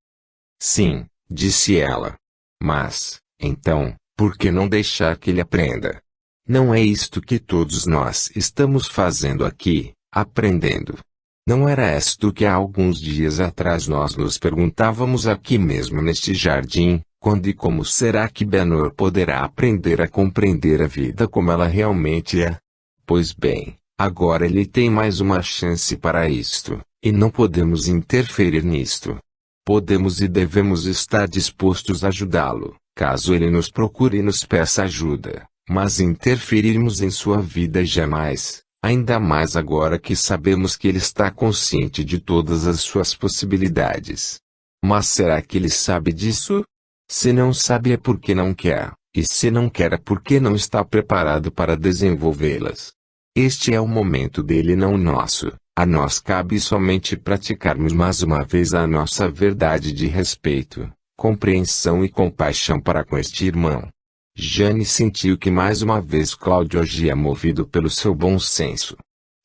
"Sim", disse ela. "Mas, então, por que não deixar que ele aprenda? Não é isto que todos nós estamos fazendo aqui, aprendendo?" Não era isto que há alguns dias atrás nós nos perguntávamos aqui mesmo neste jardim, quando e como será que Benor poderá aprender a compreender a vida como ela realmente é? Pois bem, agora ele tem mais uma chance para isto, e não podemos interferir nisto. Podemos e devemos estar dispostos a ajudá-lo, caso ele nos procure e nos peça ajuda, mas interferirmos em sua vida jamais, ainda mais agora que sabemos que ele está consciente de todas as suas possibilidades. Mas será que ele sabe disso? Se não sabe é porque não quer, e se não quer é porque não está preparado para desenvolvê-las. Este é o momento dele, não o nosso. A nós cabe somente praticarmos mais uma vez a nossa verdade de respeito, compreensão e compaixão para com este irmão. Jane sentiu que mais uma vez Cláudio agia movido pelo seu bom senso.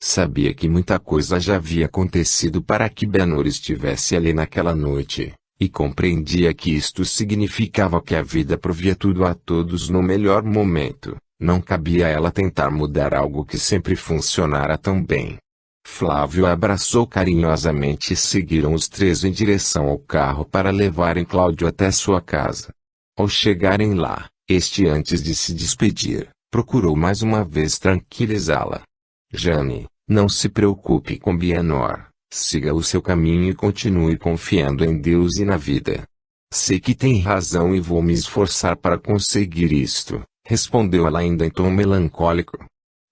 Sabia que muita coisa já havia acontecido para que Benor estivesse ali naquela noite, e compreendia que isto significava que a vida provia tudo a todos no melhor momento. Não cabia a ela tentar mudar algo que sempre funcionara tão bem. Flávio a abraçou carinhosamente e seguiram os três em direção ao carro para levarem Cláudio até sua casa. Ao chegarem lá, este, antes de se despedir, procurou mais uma vez tranquilizá-la. Jane, não se preocupe com Benor, siga o seu caminho e continue confiando em Deus e na vida. Sei que tem razão e vou me esforçar para conseguir isto, respondeu ela ainda em tom melancólico.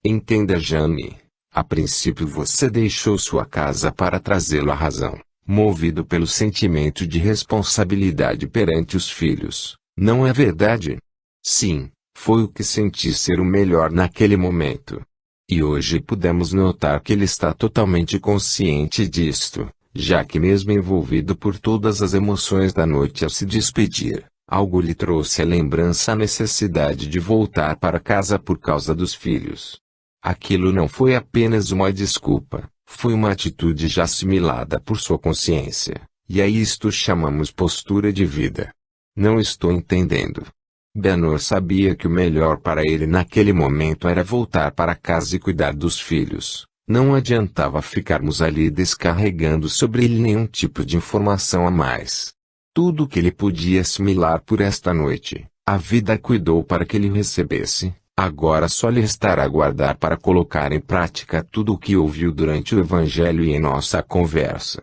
Entenda, Jane. A princípio você deixou sua casa para trazê-lo à razão, movido pelo sentimento de responsabilidade perante os filhos, não é verdade? Sim, foi o que senti ser o melhor naquele momento. E hoje pudemos notar que ele está totalmente consciente disto, já que mesmo envolvido por todas as emoções da noite ao se despedir, algo lhe trouxe à lembrança a necessidade de voltar para casa por causa dos filhos. Aquilo não foi apenas uma desculpa, foi uma atitude já assimilada por sua consciência, e a isto chamamos postura de vida. Não estou entendendo. Benor sabia que o melhor para ele naquele momento era voltar para casa e cuidar dos filhos. Não adiantava ficarmos ali descarregando sobre ele nenhum tipo de informação a mais. Tudo o que ele podia assimilar por esta noite, a vida cuidou para que ele recebesse. Agora só lhe restará aguardar para colocar em prática tudo o que ouviu durante o Evangelho e em nossa conversa.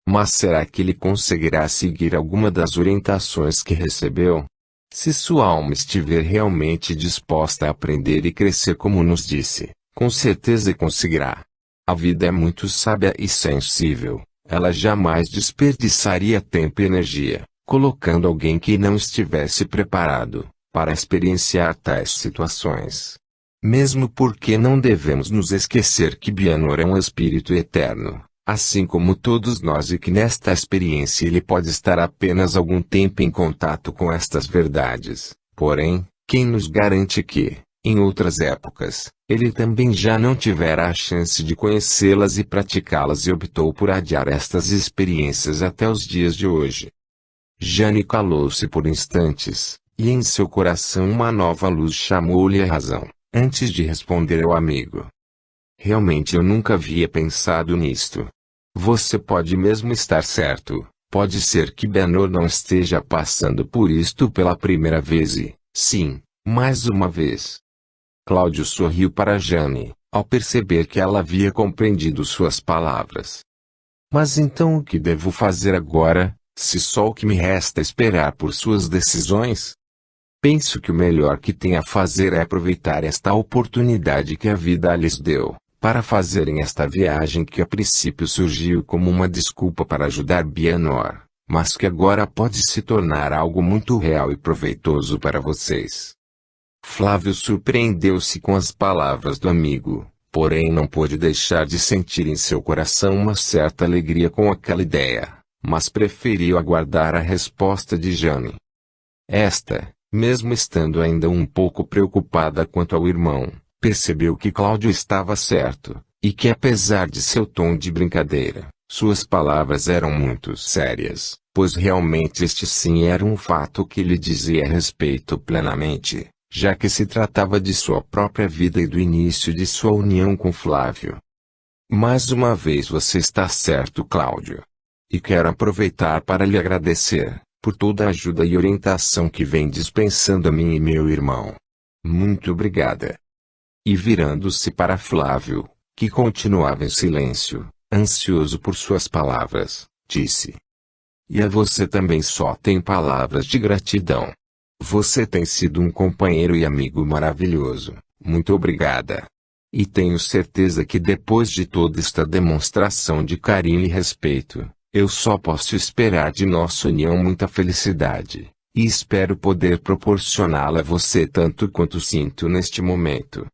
Mas será que ele conseguirá seguir alguma das orientações que recebeu? Se sua alma estiver realmente disposta a aprender e crescer como nos disse, com certeza conseguirá. A vida é muito sábia e sensível, ela jamais desperdiçaria tempo e energia, colocando alguém que não estivesse preparado para experienciar tais situações. Mesmo porque não devemos nos esquecer que Benor é um espírito eterno, assim como todos nós, e que nesta experiência ele pode estar apenas algum tempo em contato com estas verdades. Porém, quem nos garante que, em outras épocas, ele também já não tivera a chance de conhecê-las e praticá-las e optou por adiar estas experiências até os dias de hoje? Jane calou-se por instantes, e em seu coração uma nova luz chamou-lhe a razão, antes de responder ao amigo. Realmente eu nunca havia pensado nisto. Você pode mesmo estar certo, pode ser que Benor não esteja passando por isto pela primeira vez e, sim, mais uma vez. Cláudio sorriu para Jane, ao perceber que ela havia compreendido suas palavras. Mas então o que devo fazer agora, se só o que me resta é esperar por suas decisões? Penso que o melhor que tem a fazer é aproveitar esta oportunidade que a vida lhes deu, para fazerem esta viagem que a princípio surgiu como uma desculpa para ajudar Benor, mas que agora pode se tornar algo muito real e proveitoso para vocês. Flávio surpreendeu-se com as palavras do amigo, porém não pôde deixar de sentir em seu coração uma certa alegria com aquela ideia, mas preferiu aguardar a resposta de Jane. Esta, mesmo estando ainda um pouco preocupada quanto ao irmão, percebeu que Cláudio estava certo, e que apesar de seu tom de brincadeira, suas palavras eram muito sérias, pois realmente este sim era um fato que lhe dizia respeito plenamente, já que se tratava de sua própria vida e do início de sua união com Flávio. Mais uma vez você está certo, Cláudio. E quero aproveitar para lhe agradecer, por toda a ajuda e orientação que vem dispensando a mim e meu irmão. Muito obrigada. E virando-se para Flávio, que continuava em silêncio, ansioso por suas palavras, disse: E a você também só tenho palavras de gratidão. Você tem sido um companheiro e amigo maravilhoso, muito obrigada. E tenho certeza que depois de toda esta demonstração de carinho e respeito, eu só posso esperar de nossa união muita felicidade, e espero poder proporcioná-la a você tanto quanto sinto neste momento.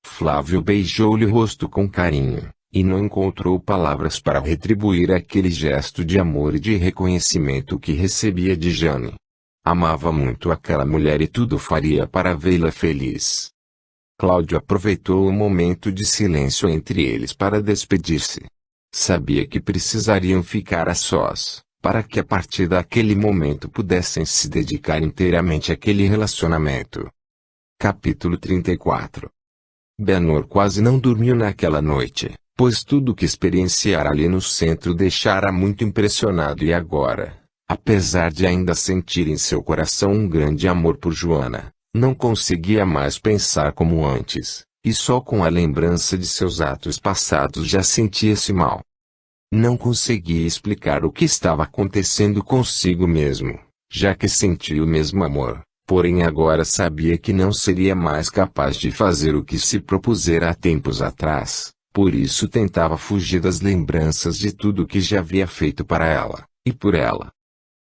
Flávio beijou-lhe o rosto com carinho, e não encontrou palavras para retribuir aquele gesto de amor e de reconhecimento que recebia de Jane. Amava muito aquela mulher e tudo faria para vê-la feliz. Cláudio aproveitou o momento de silêncio entre eles para despedir-se. Sabia que precisariam ficar a sós, para que a partir daquele momento pudessem se dedicar inteiramente àquele relacionamento. Capítulo 34. Benor quase não dormiu naquela noite, pois tudo o que experienciara ali no centro deixara muito impressionado e agora, apesar de ainda sentir em seu coração um grande amor por Joana, não conseguia mais pensar como antes, e só com a lembrança de seus atos passados já sentia-se mal. Não conseguia explicar o que estava acontecendo consigo mesmo, já que sentia o mesmo amor, porém agora sabia que não seria mais capaz de fazer o que se propusera há tempos atrás, por isso tentava fugir das lembranças de tudo o que já havia feito para ela, e por ela.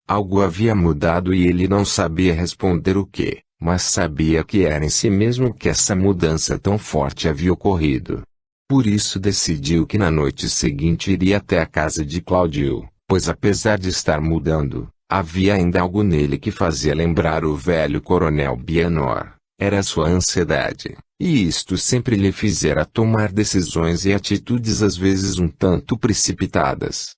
Algo havia mudado e ele não sabia responder o que, mas sabia que era em si mesmo que essa mudança tão forte havia ocorrido. Por isso decidiu que na noite seguinte iria até a casa de Cláudio, pois apesar de estar mudando, havia ainda algo nele que fazia lembrar o velho coronel Bianor. Era sua ansiedade, e isto sempre lhe fizera tomar decisões e atitudes às vezes um tanto precipitadas.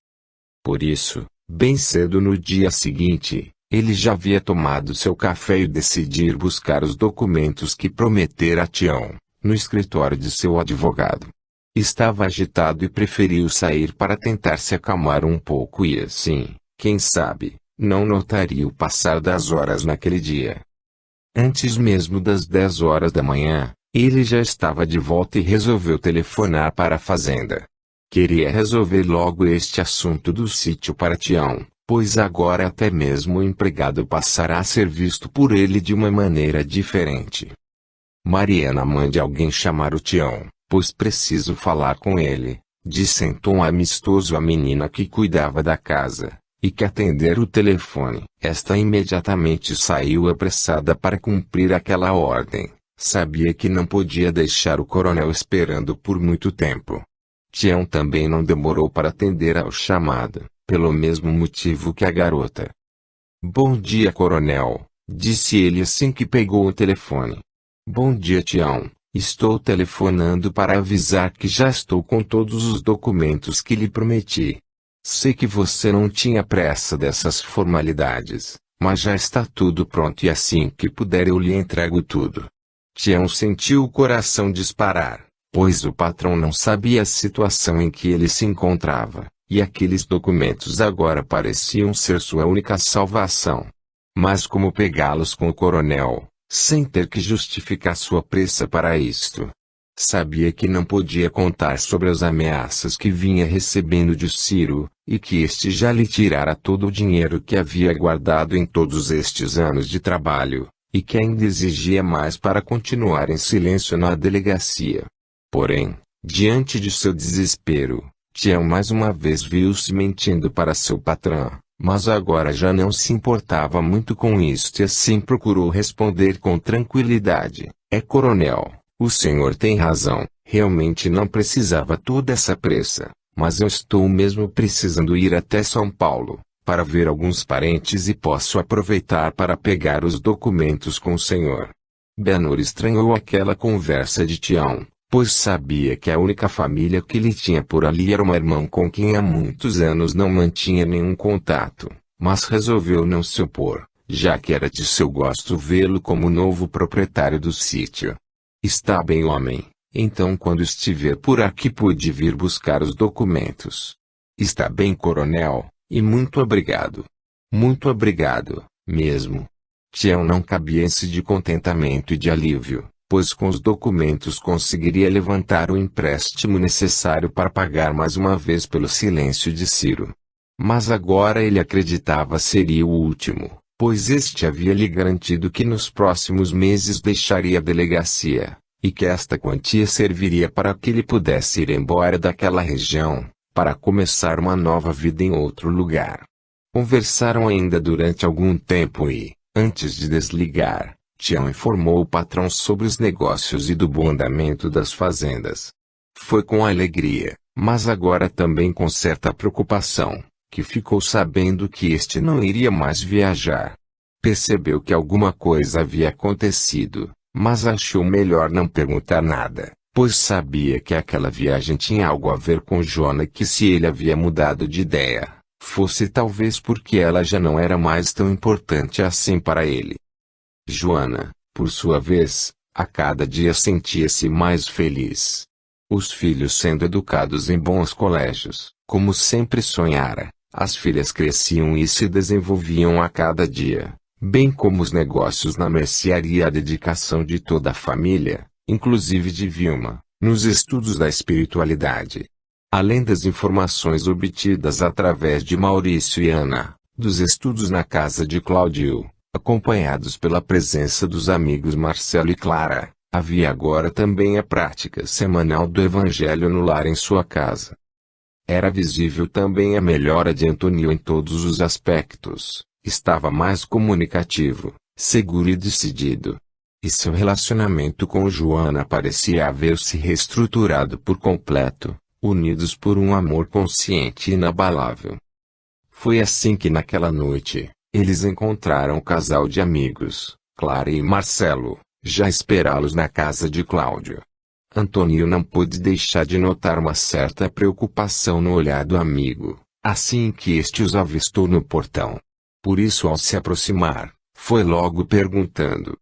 Por isso, bem cedo no dia seguinte, ele já havia tomado seu café e decidiu ir buscar os documentos que prometera a Tião, no escritório de seu advogado. Estava agitado e preferiu sair para tentar se acalmar um pouco e assim, quem sabe, não notaria o passar das horas naquele dia. Antes mesmo das 10 horas da manhã, ele já estava de volta e resolveu telefonar para a fazenda. Queria resolver logo este assunto do sítio para Tião, pois agora até mesmo o empregado passará a ser visto por ele de uma maneira diferente. Mariana, mande alguém chamar o Tião, pois preciso falar com ele, disse em tom amistoso a menina que cuidava da casa, e que atender o telefone. Esta imediatamente saiu apressada para cumprir aquela ordem, sabia que não podia deixar o coronel esperando por muito tempo. Tião também não demorou para atender ao chamado, pelo mesmo motivo que a garota. Bom dia, coronel, disse ele assim que pegou o telefone. Bom dia, Tião. Estou telefonando para avisar que já estou com todos os documentos que lhe prometi. Sei que você não tinha pressa dessas formalidades, mas já está tudo pronto e assim que puder eu lhe entrego tudo. Tião sentiu o coração disparar, pois o patrão não sabia a situação em que ele se encontrava, e aqueles documentos agora pareciam ser sua única salvação. Mas como pegá-los com o coronel, sem ter que justificar sua pressa para isto? Sabia que não podia contar sobre as ameaças que vinha recebendo de Ciro, e que este já lhe tirara todo o dinheiro que havia guardado em todos estes anos de trabalho, e que ainda exigia mais para continuar em silêncio na delegacia. Porém, diante de seu desespero, Tião mais uma vez viu-se mentindo para seu patrão. Mas agora já não se importava muito com isto e assim procurou responder com tranquilidade. Coronel, o senhor tem razão, realmente não precisava toda essa pressa, mas eu estou mesmo precisando ir até São Paulo, para ver alguns parentes e posso aproveitar para pegar os documentos com o senhor. Benor estranhou aquela conversa de Tião, pois sabia que a única família que ele tinha por ali era uma irmã com quem há muitos anos não mantinha nenhum contato, mas resolveu não se opor, já que era de seu gosto vê-lo como novo proprietário do sítio. Está bem, homem, Então quando estiver por aqui pude vir buscar os documentos. Está bem, coronel, e muito obrigado. Muito obrigado, mesmo. Tião não cabia-se de contentamento e de alívio, pois com os documentos conseguiria levantar o empréstimo necessário para pagar mais uma vez pelo silêncio de Ciro. Mas agora ele acreditava seria o último, pois este havia lhe garantido que nos próximos meses deixaria a delegacia, e que esta quantia serviria para que ele pudesse ir embora daquela região, para começar uma nova vida em outro lugar. Conversaram ainda durante algum tempo e, antes de desligar, Tião informou o patrão sobre os negócios e do bom andamento das fazendas. Foi com alegria, mas agora também com certa preocupação, que ficou sabendo que este não iria mais viajar. Percebeu que alguma coisa havia acontecido, mas achou melhor não perguntar nada, pois sabia que aquela viagem tinha algo a ver com Joana e que se ele havia mudado de ideia, fosse talvez porque ela já não era mais tão importante assim para ele. Joana, por sua vez, a cada dia sentia-se mais feliz. Os filhos sendo educados em bons colégios, como sempre sonhara, as filhas cresciam e se desenvolviam a cada dia, bem como os negócios na mercearia e a dedicação de toda a família, inclusive de Vilma, nos estudos da espiritualidade. Além das informações obtidas através de Maurício e Ana, dos estudos na casa de Cláudio, acompanhados pela presença dos amigos Marcelo e Clara, havia agora também a prática semanal do Evangelho no lar em sua casa. Era visível também a melhora de Antônio em todos os aspectos, estava mais comunicativo, seguro e decidido. E seu relacionamento com Joana parecia haver-se reestruturado por completo, unidos por um amor consciente e inabalável. Foi assim que naquela noite, eles encontraram o casal de amigos, Clara e Marcelo, já esperá-los na casa de Cláudio. Antônio não pôde deixar de notar uma certa preocupação no olhar do amigo, assim que este os avistou no portão. Por isso ao se aproximar, foi logo perguntando: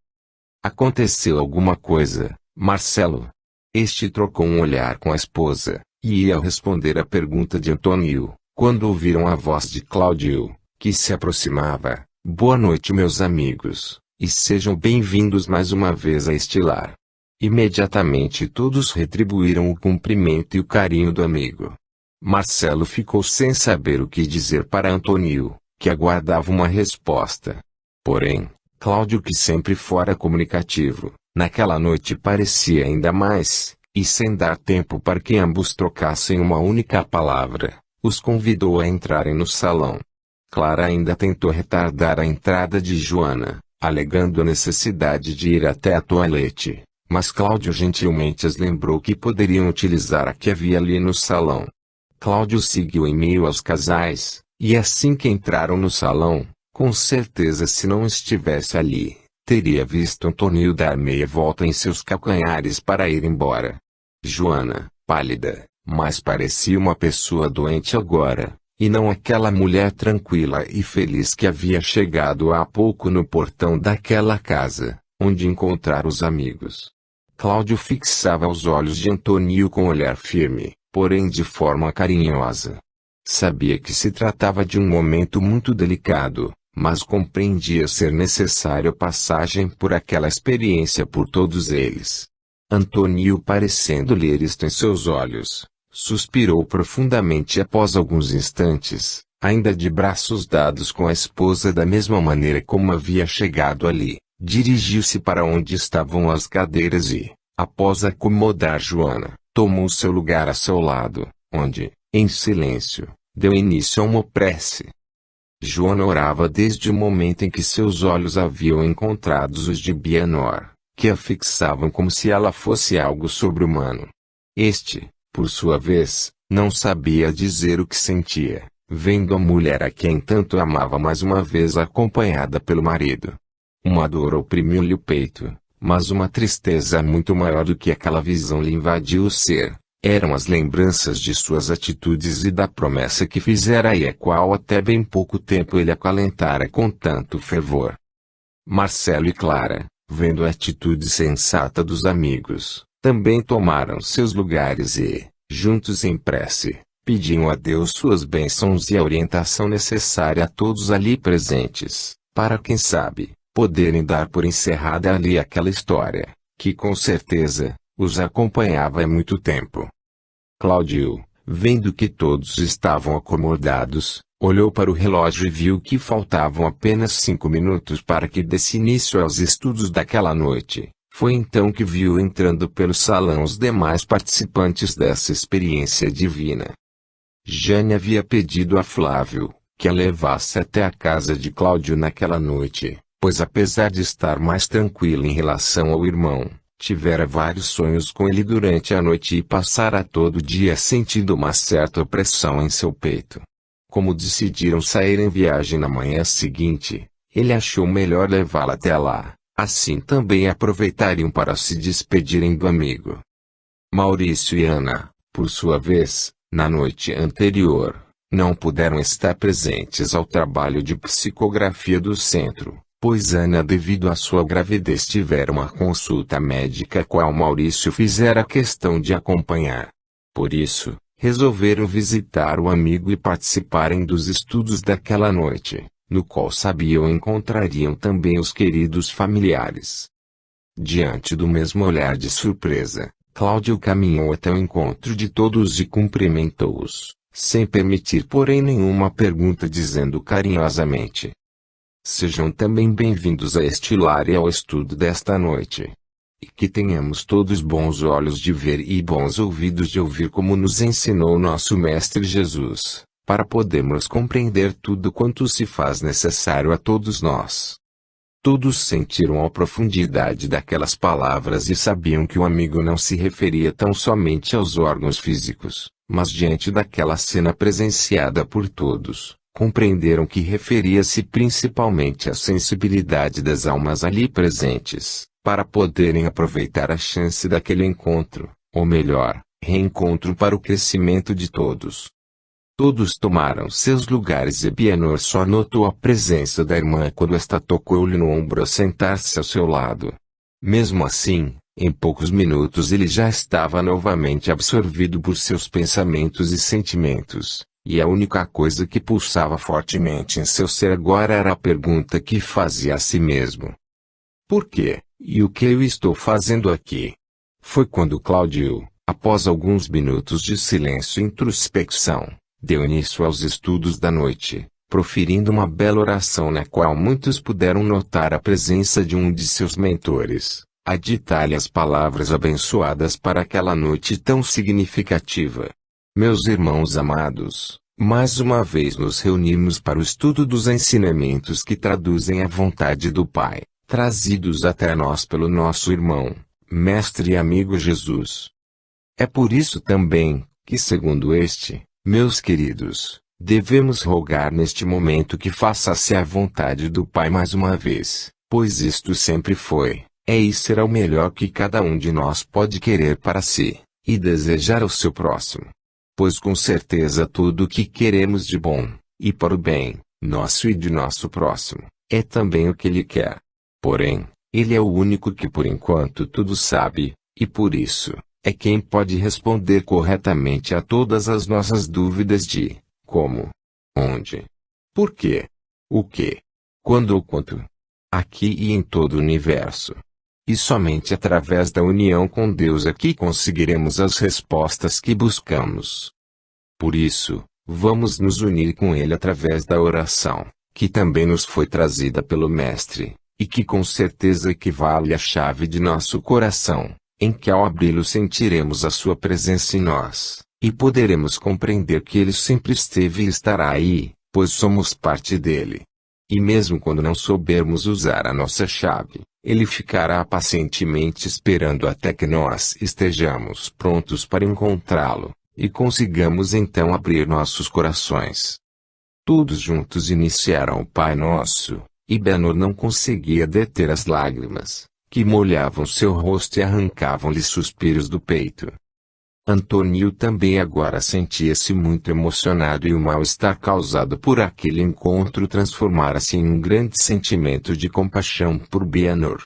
aconteceu alguma coisa, Marcelo? Este trocou um olhar com a esposa, e ia responder à pergunta de Antônio, quando ouviram a voz de Cláudio, que se aproximava. Boa noite, meus amigos, e sejam bem-vindos mais uma vez a este lar. Imediatamente todos retribuíram o cumprimento e o carinho do amigo. Marcelo ficou sem saber o que dizer para Antônio, que aguardava uma resposta. Porém, Cláudio, que sempre fora comunicativo, naquela noite parecia ainda mais, e sem dar tempo para que ambos trocassem uma única palavra, os convidou a entrarem no salão. Clara ainda tentou retardar a entrada de Joana, alegando a necessidade de ir até a toalete, mas Cláudio gentilmente as lembrou que poderiam utilizar a que havia ali no salão. Cláudio seguiu em meio aos casais, e assim que entraram no salão, com certeza se não estivesse ali, teria visto Antônio dar meia volta em seus calcanhares para ir embora. Joana, pálida, mas parecia uma pessoa doente agora, e não aquela mulher tranquila e feliz que havia chegado há pouco no portão daquela casa, onde encontrara os amigos. Cláudio fixava os olhos de Antônio com olhar firme, porém de forma carinhosa. Sabia que se tratava de um momento muito delicado, mas compreendia ser necessário passagem por aquela experiência por todos eles. Antônio, parecendo ler isto em seus olhos, suspirou profundamente após alguns instantes, ainda de braços dados com a esposa da mesma maneira como havia chegado ali, dirigiu-se para onde estavam as cadeiras e, após acomodar Joana, tomou seu lugar a seu lado, onde, em silêncio, deu início a uma prece. Joana orava desde o momento em que seus olhos haviam encontrado os de Bianor, que a fixavam como se ela fosse algo sobre-humano. Este, por sua vez, não sabia dizer o que sentia, vendo a mulher a quem tanto amava mais uma vez acompanhada pelo marido. Uma dor oprimiu-lhe o peito, mas uma tristeza muito maior do que aquela visão lhe invadiu o ser. Eram as lembranças de suas atitudes e da promessa que fizera e a qual até bem pouco tempo ele acalentara com tanto fervor. Marcelo e Clara, vendo a atitude sensata dos amigos, Também tomaram seus lugares e, juntos em prece, pediam a Deus suas bênçãos e a orientação necessária a todos ali presentes, para quem sabe, poderem dar por encerrada ali aquela história, que com certeza, os acompanhava há muito tempo. Cláudio, vendo que todos estavam acomodados, olhou para o relógio e viu que faltavam apenas 5 minutos para que desse início aos estudos daquela noite. Foi então que viu entrando pelo salão os demais participantes dessa experiência divina. Jane havia pedido a Flávio, que a levasse até a casa de Cláudio naquela noite, pois apesar de estar mais tranquila em relação ao irmão, tivera vários sonhos com ele durante a noite e passara todo dia sentindo uma certa opressão em seu peito. Como decidiram sair em viagem na manhã seguinte, ele achou melhor levá-la até lá, assim também aproveitariam para se despedirem do amigo. Maurício e Ana, por sua vez, na noite anterior, não puderam estar presentes ao trabalho de psicografia do centro, pois Ana, devido à sua gravidez, tivera uma consulta médica a qual Maurício fizera questão de acompanhar. Por isso, resolveram visitar o amigo e participarem dos estudos daquela noite, no qual sabiam encontrariam também os queridos familiares. Diante do mesmo olhar de surpresa, Cláudio caminhou até o encontro de todos e cumprimentou-os, sem permitir porém nenhuma pergunta, dizendo carinhosamente: sejam também bem-vindos a este lar e ao estudo desta noite. E que tenhamos todos bons olhos de ver e bons ouvidos de ouvir, como nos ensinou nosso Mestre Jesus, para podermos compreender tudo quanto se faz necessário a todos nós. Todos sentiram a profundidade daquelas palavras e sabiam que o amigo não se referia tão somente aos órgãos físicos, mas diante daquela cena presenciada por todos, compreenderam que referia-se principalmente à sensibilidade das almas ali presentes, para poderem aproveitar a chance daquele encontro, ou melhor, reencontro, para o crescimento de todos. Todos tomaram seus lugares e Bianor só notou a presença da irmã quando esta tocou-lhe no ombro a sentar-se ao seu lado. Mesmo assim, em poucos minutos ele já estava novamente absorvido por seus pensamentos e sentimentos, e a única coisa que pulsava fortemente em seu ser agora era a pergunta que fazia a si mesmo: por quê, e o que eu estou fazendo aqui? Foi quando Cláudio, após alguns minutos de silêncio e introspecção, deu início aos estudos da noite, proferindo uma bela oração na qual muitos puderam notar a presença de um de seus mentores, a ditar-lhe as palavras abençoadas para aquela noite tão significativa. Meus irmãos amados, mais uma vez nos reunimos para o estudo dos ensinamentos que traduzem a vontade do Pai, trazidos até nós pelo nosso irmão, mestre e amigo Jesus. É por isso também, que segundo meus queridos, devemos rogar neste momento que faça-se a vontade do Pai mais uma vez, pois isto sempre foi, é e será o melhor que cada um de nós pode querer para si, e desejar ao seu próximo. Pois com certeza tudo o que queremos de bom, e para o bem, nosso e de nosso próximo, é também o que Ele quer. Porém, Ele é o único que por enquanto tudo sabe, e por isso, é quem pode responder corretamente a todas as nossas dúvidas de como, onde, por quê, o que, quando ou quanto, aqui e em todo o universo. E somente através da união com Deus é que conseguiremos as respostas que buscamos. Por isso, vamos nos unir com Ele através da oração, que também nos foi trazida pelo Mestre, e que com certeza equivale à chave de nosso coração, em que ao abri-lo sentiremos a sua presença em nós, e poderemos compreender que Ele sempre esteve e estará aí, pois somos parte dele. E mesmo quando não soubermos usar a nossa chave, Ele ficará pacientemente esperando até que nós estejamos prontos para encontrá-lo, e consigamos então abrir nossos corações. Todos juntos iniciaram o Pai Nosso, e Bianor não conseguia deter as lágrimas, que molhavam seu rosto e arrancavam-lhe suspiros do peito. Antônio também agora sentia-se muito emocionado e o mal-estar causado por aquele encontro transformara-se em um grande sentimento de compaixão por Bianor.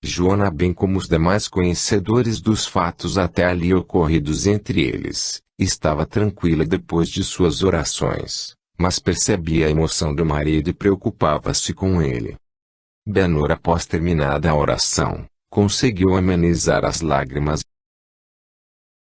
Joana, bem como os demais conhecedores dos fatos até ali ocorridos entre eles, estava tranquila depois de suas orações, mas percebia a emoção do marido e preocupava-se com ele. Benhur, após terminada a oração, conseguiu amenizar as lágrimas